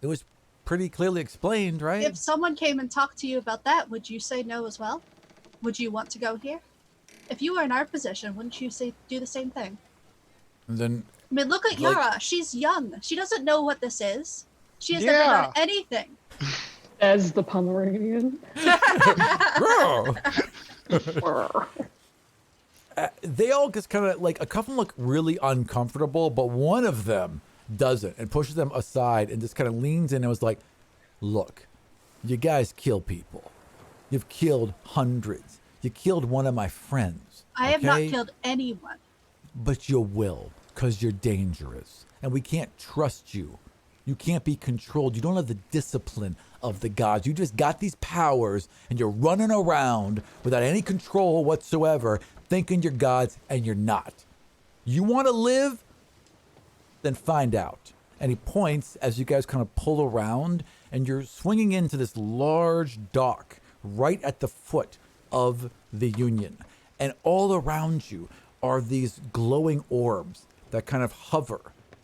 It was pretty clearly explained, right? If someone came and talked to you about that, would you say no as well? Would you want to go here? If you were in our position, wouldn't you say do the same thing? And then I mean, look at Like- Yara. She's young. She doesn't know what this is. She has Yeah. never done anything. As the Pomeranian. they all just kind of like, a couple look really uncomfortable, but one of them doesn't and pushes them aside and just kind of leans in and was like, look, you guys kill people. You've killed hundreds. You killed one of my friends. I have not okay? killed anyone. But you will, because you're dangerous. And we can't trust you. You can't be controlled. You don't have the discipline of the gods. You just got these powers and you're running around without any control whatsoever, thinking you're gods and you're not. You want to live? Then find out. And he points as you guys kind of pull around and you're swinging into this large dock right at the foot of the Union. And all around you are these glowing orbs, that kind of hover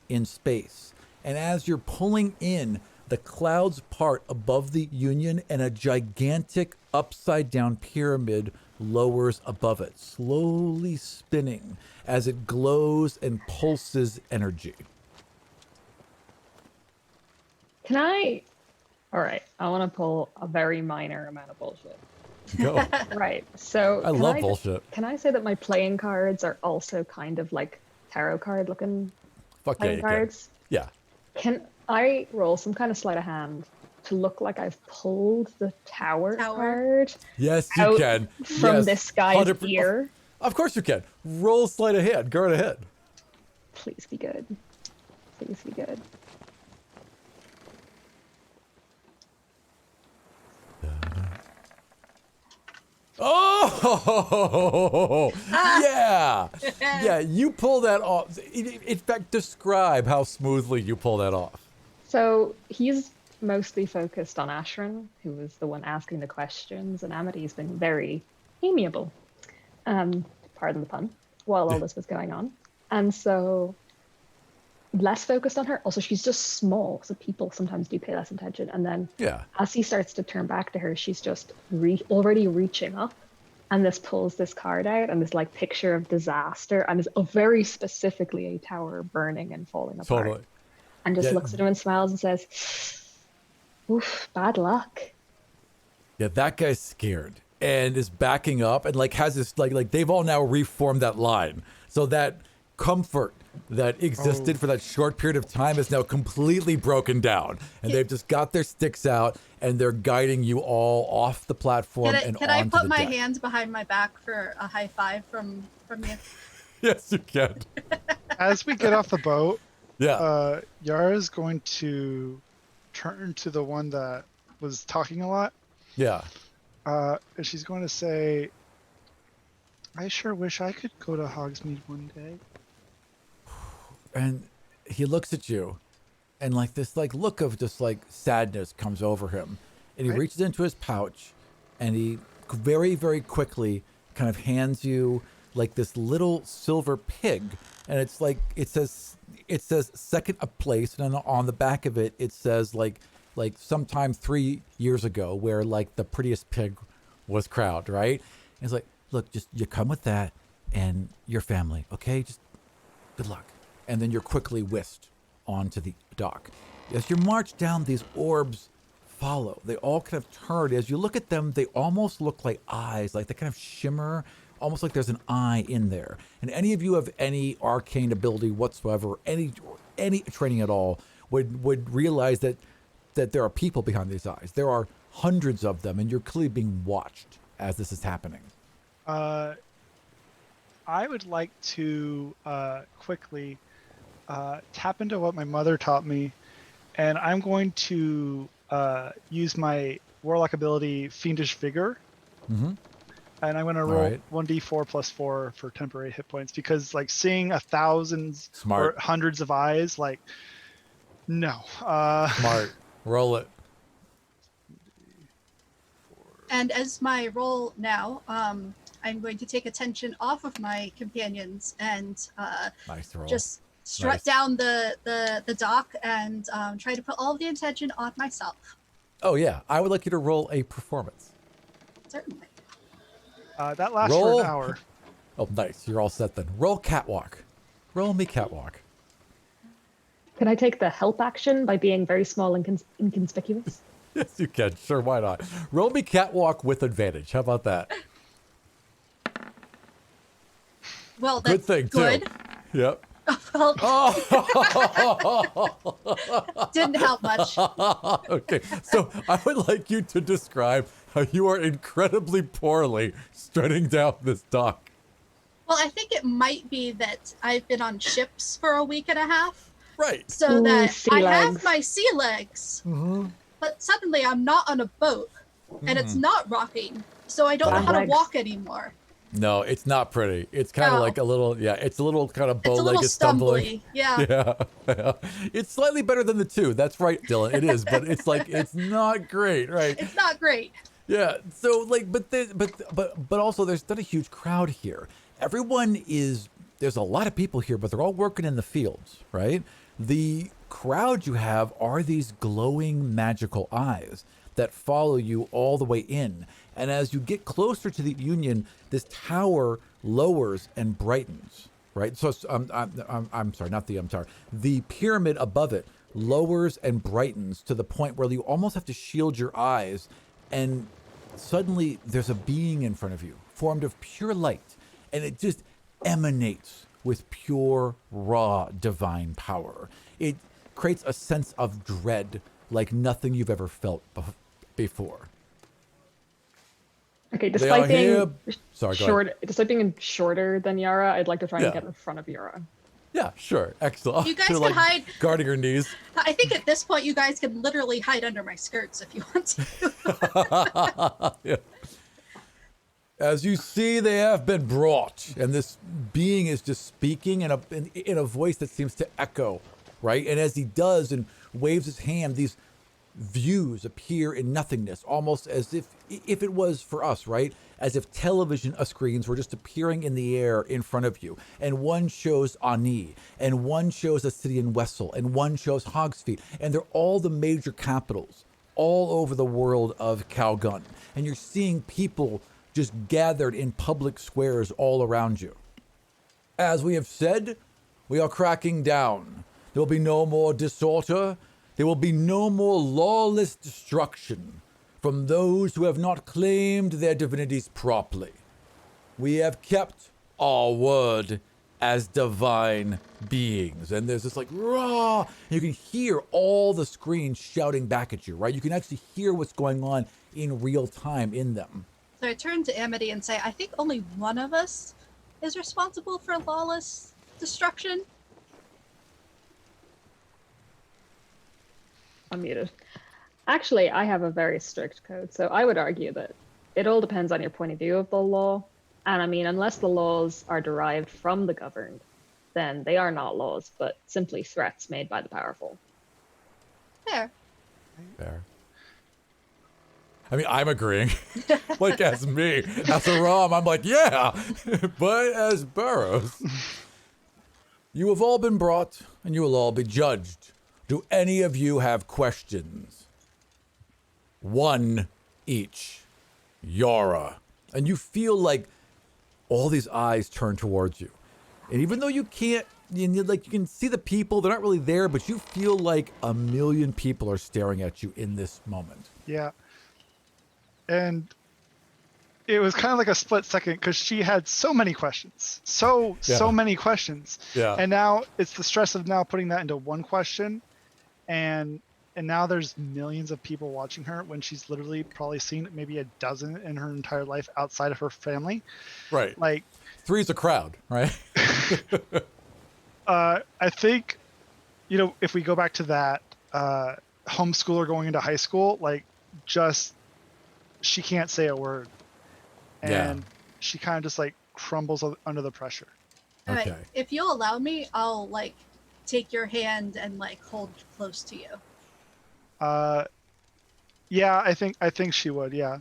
in space. And as you're pulling in, the clouds part above the Union and a gigantic upside down pyramid lowers above it, slowly spinning as it glows and pulses energy. Can I? All right, I want to pull a very minor amount of bullshit. Go. Right, so I love bullshit. Can I say that my playing cards are also kind of like tarot card looking Fuck yeah, playing you cards? can. Yeah. Can I roll some kind of sleight of hand to look like I've pulled the tower card Yes, you out can. from Yes, this guy's 100%. ear? Of course you can. Roll sleight of hand. Go right ahead. Please be good. Please be good. Oh, yeah. Yeah, you pull that off. In fact, describe how smoothly you pull that off. So he's mostly focused on Ashran, who was the one asking the questions, and Amity's been very amiable, pardon the pun, while all this was going on. And so less focused on her. Also, she's just small, so people sometimes do pay less attention. And then as he starts to turn back to her, she's just already reaching up, and this pulls this card out, and this like picture of disaster, and is very specifically a tower burning and falling apart. Totally. And just looks at him and smiles and says, "Oof, bad luck." Yeah, that guy's scared and is backing up and like has this like they've all now reformed that line. So that comfort that existed for that short period of time is now completely broken down, and they've just got their sticks out and they're guiding you all off the platform and Can I onto put the my deck. hands behind my back for a high five from you? Yes, you can. As we get off the boat, Yeah. Yara's going to turn to the one that was talking a lot. Yeah. And she's going to say, "I sure wish I could go to Hogsmeade one day." And he looks at you, and like this like look of just like sadness comes over him, and he reaches into his pouch, and he very, very quickly kind of hands you like this little silver pig, and it's like it says second a place, and then on the back of it says like sometime 3 years ago, where like the prettiest pig was crowned, right? And it's like, look, just you come with that and your family, okay? Just good luck. And then you're quickly whisked onto the dock. As you march down, these orbs follow. They all kind of turn. As you look at them, they almost look like eyes, like they kind of shimmer, almost like there's an eye in there. And any of you have any arcane ability whatsoever, any training at all, would realize that there are people behind these eyes. There are hundreds of them, and you're clearly being watched as this is happening. I would like to quickly tap into what my mother taught me, and I'm going to use my warlock ability, Fiendish Vigor. Mm-hmm. And I'm going to roll 1d4 plus 4 for temporary hit points, because like seeing thousands or hundreds of eyes, like, no. Smart. Roll it. And as my roll now, I'm going to take attention off of my companions and Nice roll. just strut down the dock and try to put all of the attention on myself. Oh yeah, I would like you to roll a performance. Certainly. That lasts for an hour. Oh, nice. You're all set then. Roll catwalk. Roll me catwalk. Can I take the help action by being very small and inconspicuous? Yes, you can. Sure, why not? Roll me catwalk with advantage. How about that? Well, that's good thing good. too. Yep. Well, didn't help much. Okay, so I would like you to describe how you are incredibly poorly strutting down this dock. Well, I think it might be that I've been on ships for a week and a half. Right. So that sea I legs. have my sea legs, Mm-hmm. but suddenly I'm not on a boat and it's not rocking. So I don't know how to Legs. walk anymore. No, it's not pretty. It's kind of No. like a little, it's a little kind of It's a little bow-legged stumbling. stumbly. Yeah. Yeah. It's slightly better than the two. That's right, Dylan. It is, but it's like it's not great, right? It's not great. Yeah. So like, but also there's not a huge crowd here. Everyone is there's a lot of people here, but they're all working in the fields, right? The crowd you have are these glowing magical eyes that follow you all the way in. And as you get closer to the Union, this tower lowers and brightens, right? So I'm sorry, not the I'm sorry. The pyramid above it lowers and brightens to the point where you almost have to shield your eyes, and suddenly there's a being in front of you formed of pure light, and it just emanates with pure, raw, divine power. It creates a sense of dread like nothing you've ever felt before. Okay, They are despite being here. Sorry, go ahead. despite being shorter than Yara, I'd like to try and get in front of Yara. Yeah, sure. Excellent. You guys You're can like hide. guarding her knees. I think at this point, you guys can literally hide under my skirts if you want to. Yeah. As you see, they have been brought, and this being is just speaking in a voice that seems to echo, right? And as he does and waves his hand, these views appear in nothingness, almost as if it was for us, right? As if television screens were just appearing in the air in front of you. And one shows Ani, and one shows a city in Wessel, and one shows Hogsfeet, and they're all the major capitals all over the world of Calgon. And you're seeing people just gathered in public squares all around you. As we have said, we are cracking down. There will be no more disorder. There will be no more lawless destruction from those who have not claimed their divinities properly. We have kept our word as divine beings. And there's this like, raw, you can hear all the screens shouting back at you, right? You can actually hear what's going on in real time in them. So I turn to Amity and say, I think only one of us is responsible for lawless destruction. Unmuted. Actually, I have a very strict code, so I would argue that it all depends on your point of view of the law. And I mean, unless the laws are derived from the governed, then they are not laws, but simply threats made by the powerful. Fair. Fair. I mean, I'm agreeing. Like, as me. As a Rom, I'm like, yeah. But as Burroughs, you have all been brought, and you will all be judged. Do any of you have questions? One each. Yara. And you feel like all these eyes turn towards you. And even though you can't, you can see the people, they're not really there, but you feel like a million people are staring at you in this moment. Yeah. And it was kind of like a split second because she had so many questions. So many questions. Yeah. And now it's the stress of now putting that into one question. And now there's millions of people watching her when she's literally probably seen maybe a dozen in her entire life outside of her family. Right. Like, three's a crowd, right? I think, if we go back to that homeschooler going into high school, like she can't say a word. And she kind of just like crumbles under the pressure. All right. Okay. If you'll allow me, I'll take your hand and hold close to you. Yeah, I think she would. Yeah.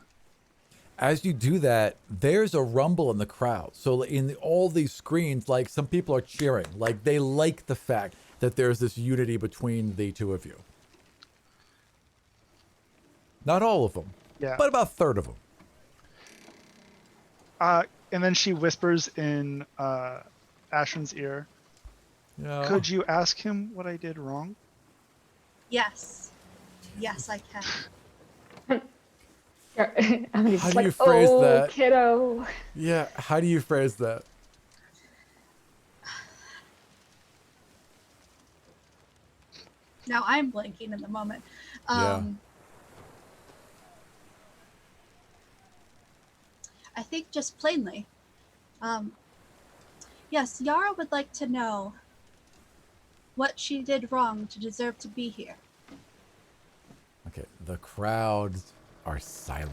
As you do that, there's a rumble in the crowd. So in all these screens, like some people are cheering, like they like the fact that there's this unity between the two of you. Not all of them, but about a third of them. And then she whispers in Ashren's ear, Yeah. "Could you ask him what I did wrong?" Yes, I can. I mean, it's How do like, you phrase oh, that? kiddo. Yeah. How do you phrase that? Now I'm blanking in the moment. Yeah. I think just plainly. Yes, Yara would like to know what she did wrong to deserve to be here. Okay. The crowds are silent.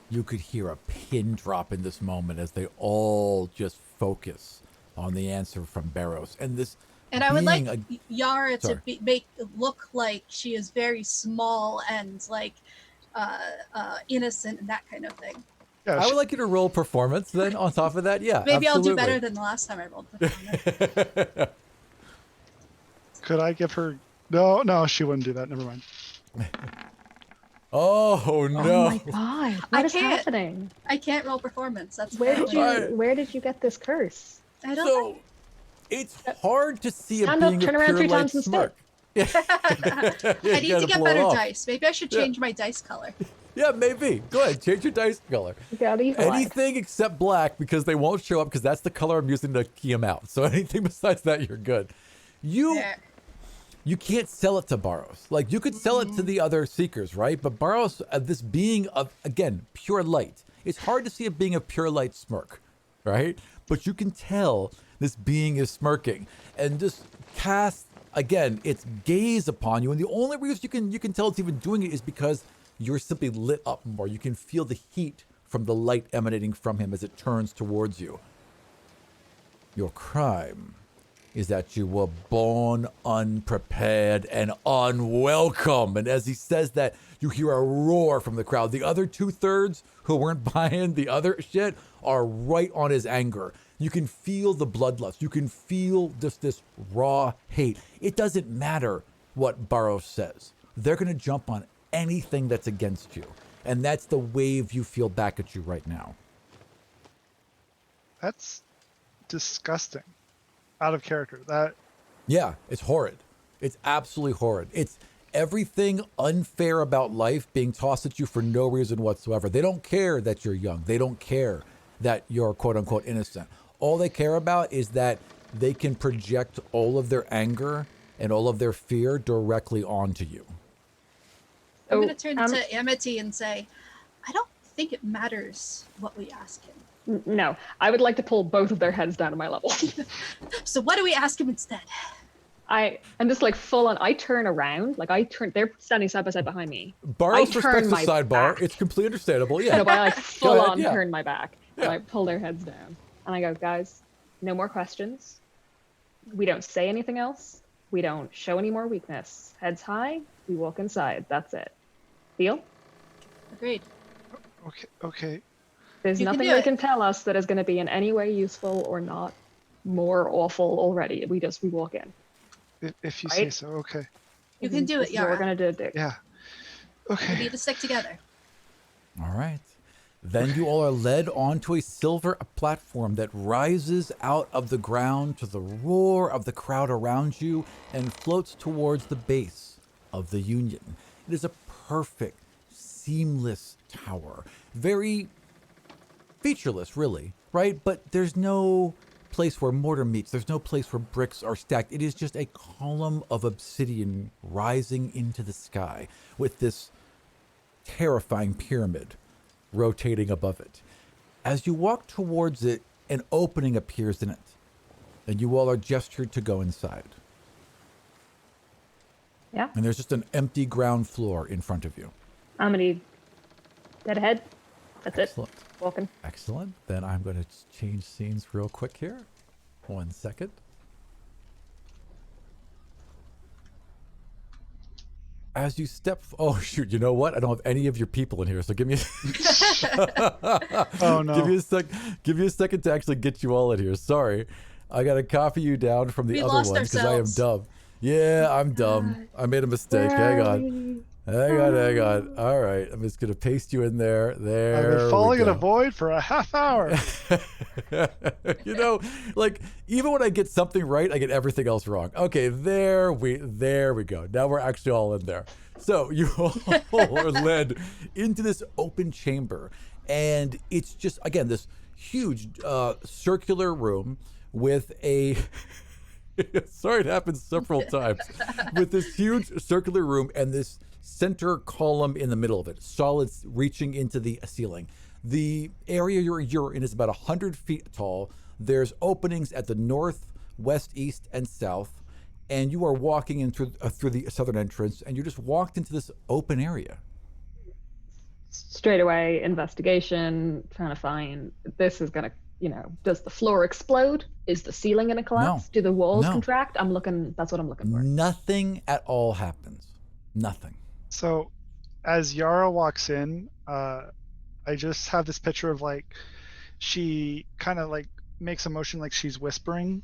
You could hear a pin drop in this moment as they all just focus on the answer from Barrows. And this. And I would like being Yara to Sorry. make look like she is very small and innocent and that kind of thing. Yeah, I would like you to roll performance. Then on top of that, yeah, Maybe I'll do absolutely. better than the last time I rolled performance. could I give her? No, she wouldn't do that. Never mind. Oh Oh no! my god! I What is can't. happening? I can't roll performance. That's Where did you Alright. Where did you get this curse? I don't know. So it's hard to see a Stand up, being turn of around pure 3 light times and smirk. Yeah. I need to get better dice. Maybe I should Yeah. change my dice color. Yeah, maybe. Go ahead, change your dice color. You got evil eye. Anything except black, because they won't show up, because that's the color I'm using to key them out. So anything besides that, you're good. There. You can't sell it to Barrows. Like, you could sell it to the other seekers, right? But Barrows, this being of, again, pure light. It's hard to see a being of pure light smirk, right? But you can tell this being is smirking. And just cast, again, its gaze upon you. And the only reason you can tell it's even doing it is because you're simply lit up more. You can feel the heat from the light emanating from him as it turns towards you. Your crime is that you were born unprepared and unwelcome. And as he says that, you hear a roar from the crowd. The other 2/3 who weren't buying the other shit are right on his anger. You can feel the bloodlust. You can feel just this raw hate. It doesn't matter what Barrows says. They're going to jump on anything that's against you. And that's the wave you feel back at you right now. That's disgusting. Out of character. That Yeah, it's horrid. It's absolutely horrid. It's everything unfair about life being tossed at you for no reason whatsoever. They don't care that you're young. They don't care that you're quote unquote innocent. All they care about is that they can project all of their anger and all of their fear directly onto you. I'm Oh, going to turn to Amity and say, I don't think it matters what we ask him. No, I would like to pull both of their heads down to my level. So what do we ask him instead? I'm just like full on. I turn around, like they're standing side by side behind me. Barrows I respects turn the my sidebar. back. It's completely understandable. Yeah. No, but I like full ahead, on yeah. turn my back and Yeah. I pull their heads down and I go, guys, no more questions. We don't say anything else. We don't show any more weakness. Heads high, we walk inside. That's it. Deal? Agreed. okay. There's You can nothing do they it. can tell us that is going to be in any way useful or not more awful already. We walk in. If you say Right? so, okay. You can do This it, is what we're Yara. going to do, Dick. Yeah. We Okay. need to stick together. All right. Then you all are led onto a silver platform that rises out of the ground to the roar of the crowd around you and floats towards the base of the Union. It is a perfect, seamless tower. Very featureless, really, right? But there's no place where mortar meets. There's no place where bricks are stacked. It is just a column of obsidian rising into the sky with this terrifying pyramid rotating above it. As you walk towards it, an opening appears in it, and you all are gestured to go inside. Yeah. And there's just an empty ground floor in front of you. I'm going to dead ahead. That's Excellent. it. Walking. Excellent. Then I'm going to change scenes real quick here. 1 second. As you step, oh shoot! You know what? I don't have any of your people in here, so give me. Oh no. Give me a second to actually get you all in here. Sorry, I gotta copy you down from the We other lost ones because I am ourselves. dumb. Yeah, I'm dumb. I made a mistake. Hang on. Hang on. All right, I'm just gonna paste you in there. There. I've been falling we in a go. void for a half hour. You know, like even when I get something right, I get everything else wrong. Okay, there we go. Now we're actually all in there. So you all are led into this open chamber, and it's just again this huge circular room with a. Sorry, it happens several times. With this huge circular room and this center column in the middle of it, solids reaching into the ceiling. The area you're in is about 100 feet tall. There's openings at the north, west, east, and south. And you are walking in through the southern entrance, and you just walked into this open area. Straight away, investigation, trying to find this is going to, does the floor explode? Is the ceiling going to collapse? No. Do the walls No. contract? That's what I'm looking for. Nothing at all happens. Nothing. So, as Yara walks in, I just have this picture of like she kind of like makes a motion like she's whispering,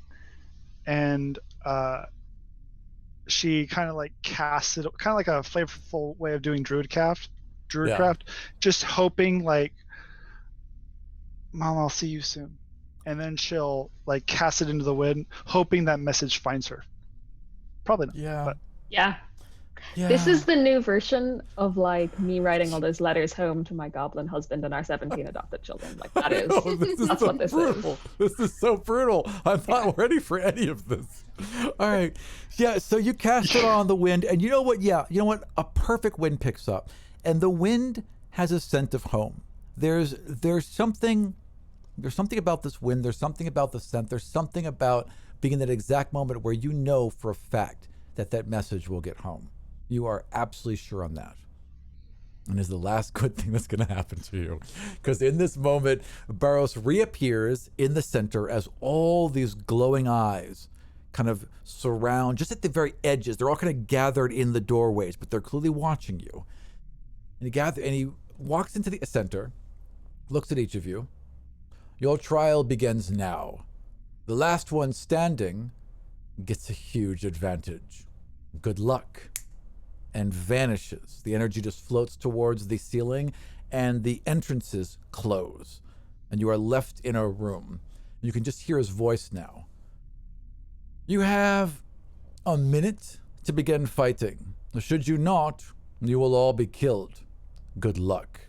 and she kind of like casts it, kind of like a flavorful way of doing druidcraft, just hoping like, Mom, I'll see you soon. And then she'll like cast it into the wind, hoping that message finds her. Probably not. Yeah. But Yeah. Yeah. This is the new version of like me writing all those letters home to my goblin husband and our 17 adopted children. Like that is, Oh, this is that's so what this brutal. is. This is so brutal. I'm not ready for any of this. All right. Yeah, so you cast it on the wind, and you know what? Yeah, you know what? A perfect wind picks up. And the wind has a scent of home. There's something about this wind, there's something about the scent, there's something about being in that exact moment where you know for a fact that that message will get home. You are absolutely sure on that. And is the last good thing that's going to happen to you. Because in this moment, Barros reappears in the center as all these glowing eyes kind of surround, just at the very edges. They're all kind of gathered in the doorways, but they're clearly watching you. And he walks into the center, looks at each of you. Your trial begins now. The last one standing gets a huge advantage. Good luck. And vanishes. The energy just floats towards the ceiling, and the entrances close. And you are left in a room. You can just hear his voice now. You have a minute to begin fighting. Should you not, you will all be killed. Good luck.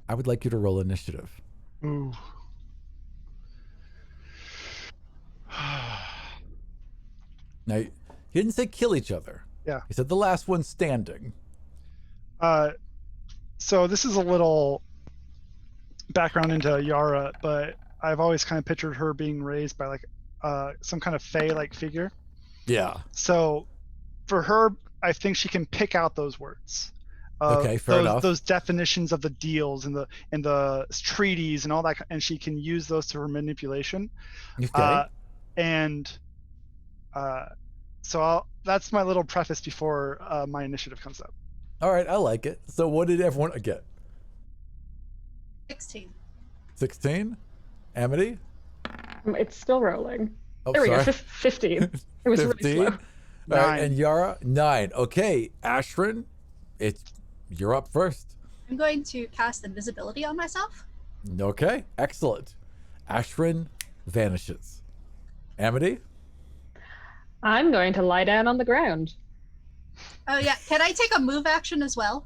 I would like you to roll initiative. ooh. Now, he didn't say kill each other. Yeah. He said the last one standing. So this is a little background into Yara, but I've always kind of pictured her being raised by like some kind of fae-like figure. Yeah. So for her, I think she can pick out those words. Okay, fair enough. Those definitions of the deals and the treaties and all that, and she can use those to her manipulation. Okay. So that's my little preface before my initiative comes up. All right, I like it. So what did everyone get? 16. 16? Amity? It's still rolling. Oh, There we go. sorry. 15. It was 15? really slow. All right, 9. and Yara? 9. Okay, Ashrin, you're up first. I'm going to cast invisibility on myself. Okay, excellent. Ashrin vanishes. Amity? I'm going to lie down on the ground. Oh yeah, can I take a move action as well?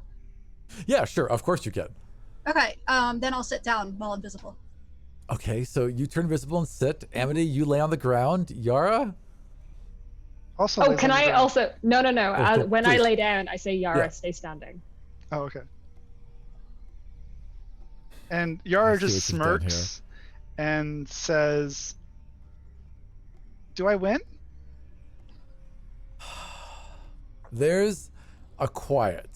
Yeah, sure, of course you can. Okay, then I'll sit down while invisible. Okay, so you turn visible and sit. Amity, you lay on the ground. Yara? Also, Oh, lays can on the I ground. also? No. Oh, When I please. lay down, I say, Yara, Yeah. stay standing. Oh, okay. And I Yara see just what you've done smirks and says, "Do I win?" There's a quiet,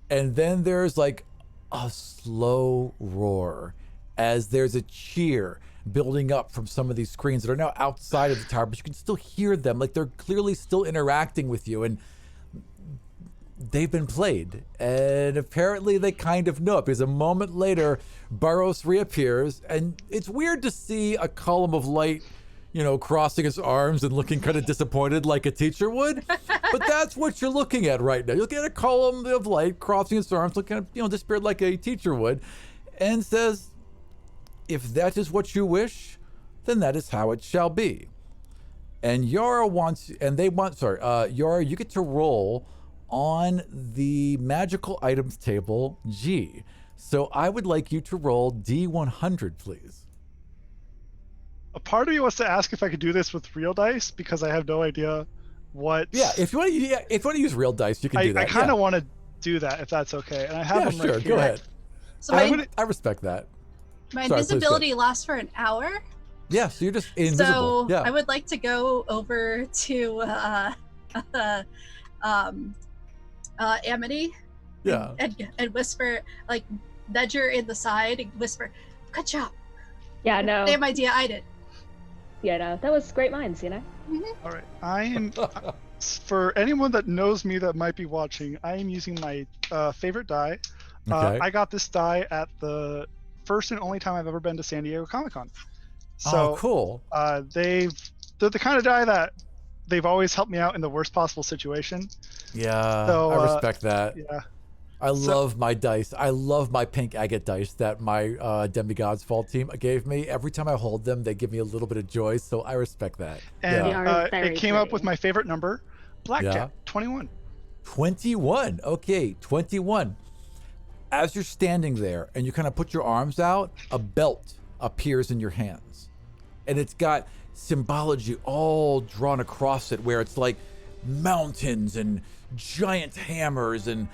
and then there's like a slow roar as there's a cheer building up from some of these screens that are now outside of the tower, but you can still hear them. Like they're clearly still interacting with you, and they've been played. And apparently they kind of know it, because a moment later, Barros reappears, and it's weird to see a column of light, crossing his arms and looking kind of disappointed like a teacher would. But that's what you're looking at right now. You're looking at a column of light crossing his arms, looking at, disappeared like a teacher would, and says, if that is what you wish, then that is how it shall be. And Yara Yara, you get to roll on the magical items table G. So I would like you to roll D100, please. A part of me wants to ask if I could do this with real dice because I have no idea what. Yeah, if you want to use real dice, you can do that. I kind of want to do that if that's okay, and I have them sure. right Go here. ahead. So I respect that. my Sorry, please go. invisibility lasts for an hour. Yeah, so you're just invisible. So Yeah. I would like to go over to Amity Yeah. and whisper, like nudge her in the side and whisper, "Good job. Yeah, no. Same idea I did." Yeah, no. That was great minds, All right, I am. For anyone that knows me that might be watching, I am using my favorite die, Okay. I got this die at the first and only time I've ever been to San Diego Comic-Con. Oh, So cool. they're the kind of die that they've always helped me out in the worst possible situation. Yeah, So, I respect that. Yeah. I So- love my dice. I love my pink agate dice that my demigods fall team gave me. Every time I hold them, they give me a little bit of joy. So I respect that. And They are it very came up pretty. with my favorite number, Blackjack, Yeah. 21. 21. Okay, 21. As you're standing there and you kind of put your arms out, a belt appears in your hands. And it's got symbology all drawn across it where it's like mountains and giant hammers and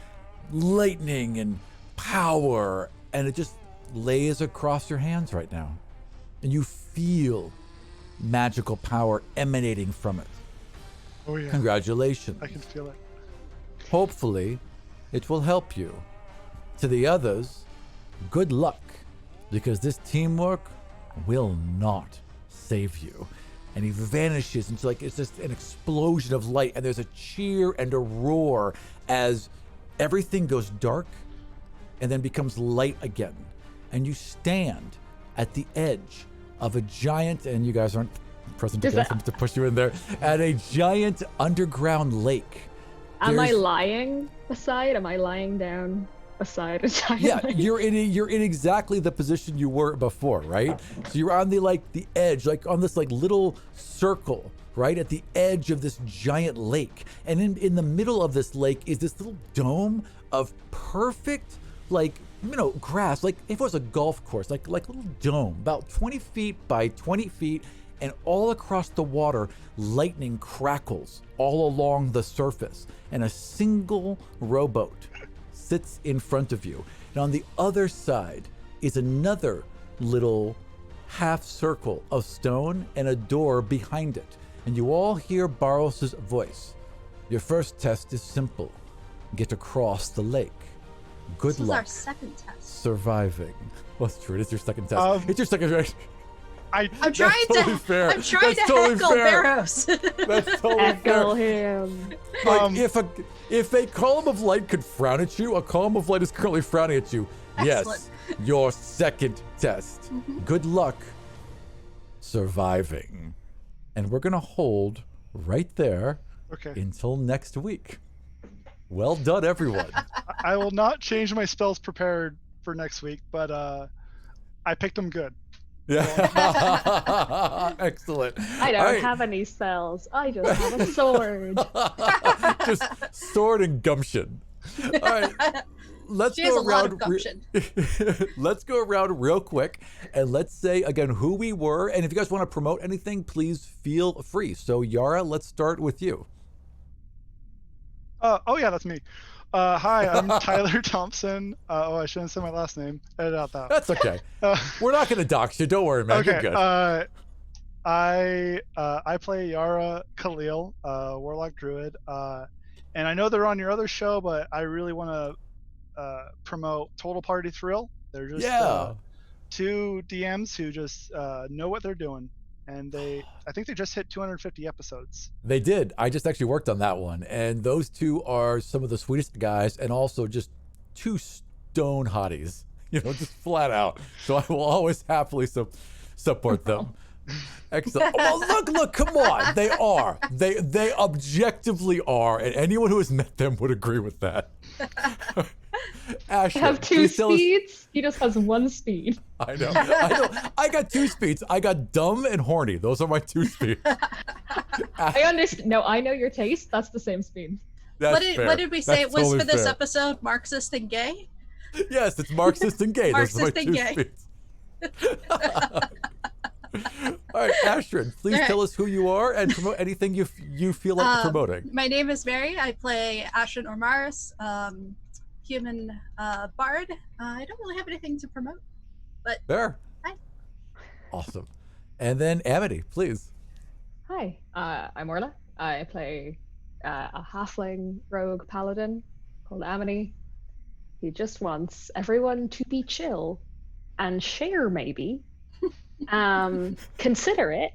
lightning and power. And it just lays across your hands right now. And you feel magical power emanating from it. Oh, yeah. Congratulations. I can feel it. Hopefully, it will help you. To the others, good luck, because this teamwork will not save you. And he vanishes into it's just an explosion of light, and there's a cheer and a roar as everything goes dark and then becomes light again. And you stand at the edge of a giant, and you guys aren't present Is again, that- so I'm to push you in there, at a giant underground lake. Am I There's- lying beside? Am I lying down beside a giant? Yeah, lake? you're in exactly the position you were before, right? So you're on the edge, on this little circle, right at the edge of this giant lake. And in the middle of this lake is this little dome of perfect grass, like if it was a golf course, like little dome, about 20 feet by 20 feet, and all across the water, lightning crackles all along the surface, and a single rowboat sits in front of you. And on the other side is another little half circle of stone and a door behind it. And you all hear Barros's voice. Your first test is simple. Get across the lake. Good This was our luck second test. surviving. Well, it's true. It's your second test. Um, It's your second test. I'm trying totally to. fair. I'm trying That's to totally heckle fair. Barrows. That's totally Echo fair. him. Um, If a column of light could frown at you, a column of light is currently frowning at you. Excellent. Yes, your second test. Good luck surviving. And we're going to hold right there Okay. until next week. Well done, everyone. I will not change my spells prepared for next week, but I picked them good. Yeah. Excellent. I don't All right. have any spells. I just have a sword. Just sword and gumption. All right. Let's She has go a lot around. of gumption. Let's go around real quick and let's say again who we were. And if you guys want to promote anything, please feel free. So Yara, let's start with you. Oh yeah, that's me. Hi, I'm Tyler Thompson. I shouldn't say my last name. Edit out that. That's okay. Uh, We're not going to dox you. Don't worry, man. okay. You're good. I play Yara Khalil, Warlock Druid. And I know they're on your other show, but I really want to promote Total Party Thrill. They're just Yeah. two DMs who just know what they're doing, and I think they just hit 250 episodes. They did. I just actually worked on that one. And those two are some of the sweetest guys and also just two stone hotties, just flat out. So I will always happily support them. Excellent. Well, look, come on. They are. They objectively are. And anyone who has met them would agree with that. Ash, I have two speeds. He just has one speed. I know. I got two speeds. I got dumb and horny. Those are my two speeds. I understand. No, I know your taste. That's the same speed. That's What did we say That's it was totally for this fair. episode? Marxist and Gay? Yes, it's Marxist and Gay. Those are my Marxist and two Gay. speeds. All right, Astrid, please All right. tell us who you are and promote anything you feel like promoting. My name is Mary. I play Ashen Ormaris, human bard. I don't really have anything to promote. There. Hi. Awesome. And then Amity, please. Hi, I'm Orla. I play a halfling rogue paladin called Amity. He just wants everyone to be chill and share, maybe. Consider it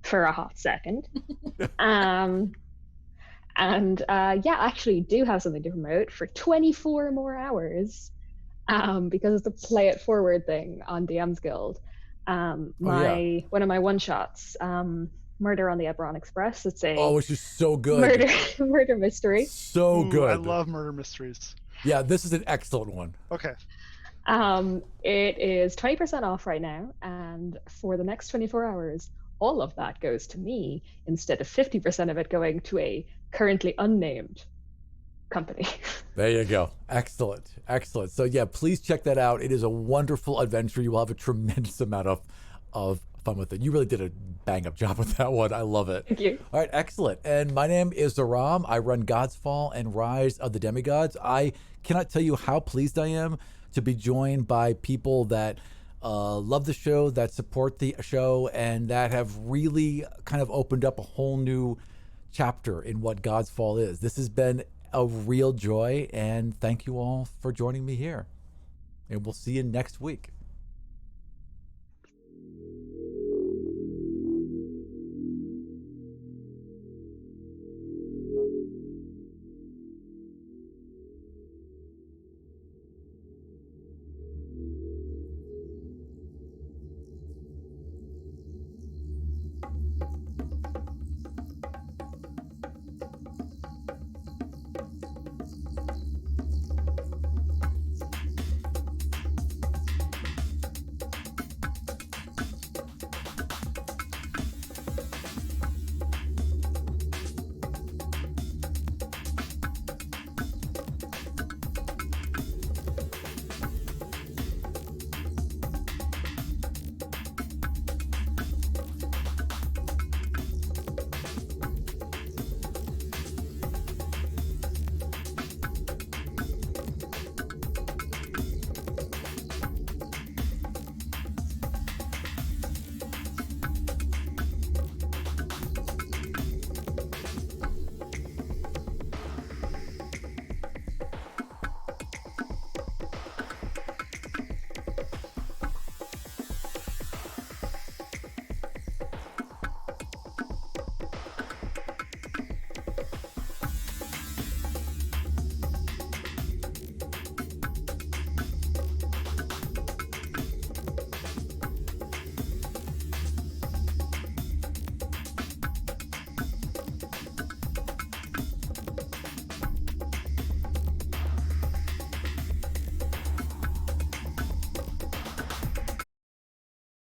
for a hot second. And I actually do have something to promote. For 24 more hours, because it's a play it forward thing on DM's Guild. One of my one shots, Murder on the Eberron Express. It's a which is so good. murder mystery. So Ooh, good. I love murder mysteries. Yeah, this is an excellent one. Okay. It is 20% off right now, and for the next 24 hours, all of that goes to me instead of 50% of it going to a currently unnamed company. There you go. Excellent. Excellent. So yeah, please check that out. It is a wonderful adventure. You will have a tremendous amount of fun with it. You really did a bang up job with that one. I love it. Thank you. All right, excellent. And my name is Zaram. I run Godsfall and Rise of the Demigods. I cannot tell you how pleased I am to be joined by people that love the show, that support the show, and that have really kind of opened up a whole new chapter in what Godsfall is. This has been a real joy, and thank you all for joining me here. And we'll see you next week.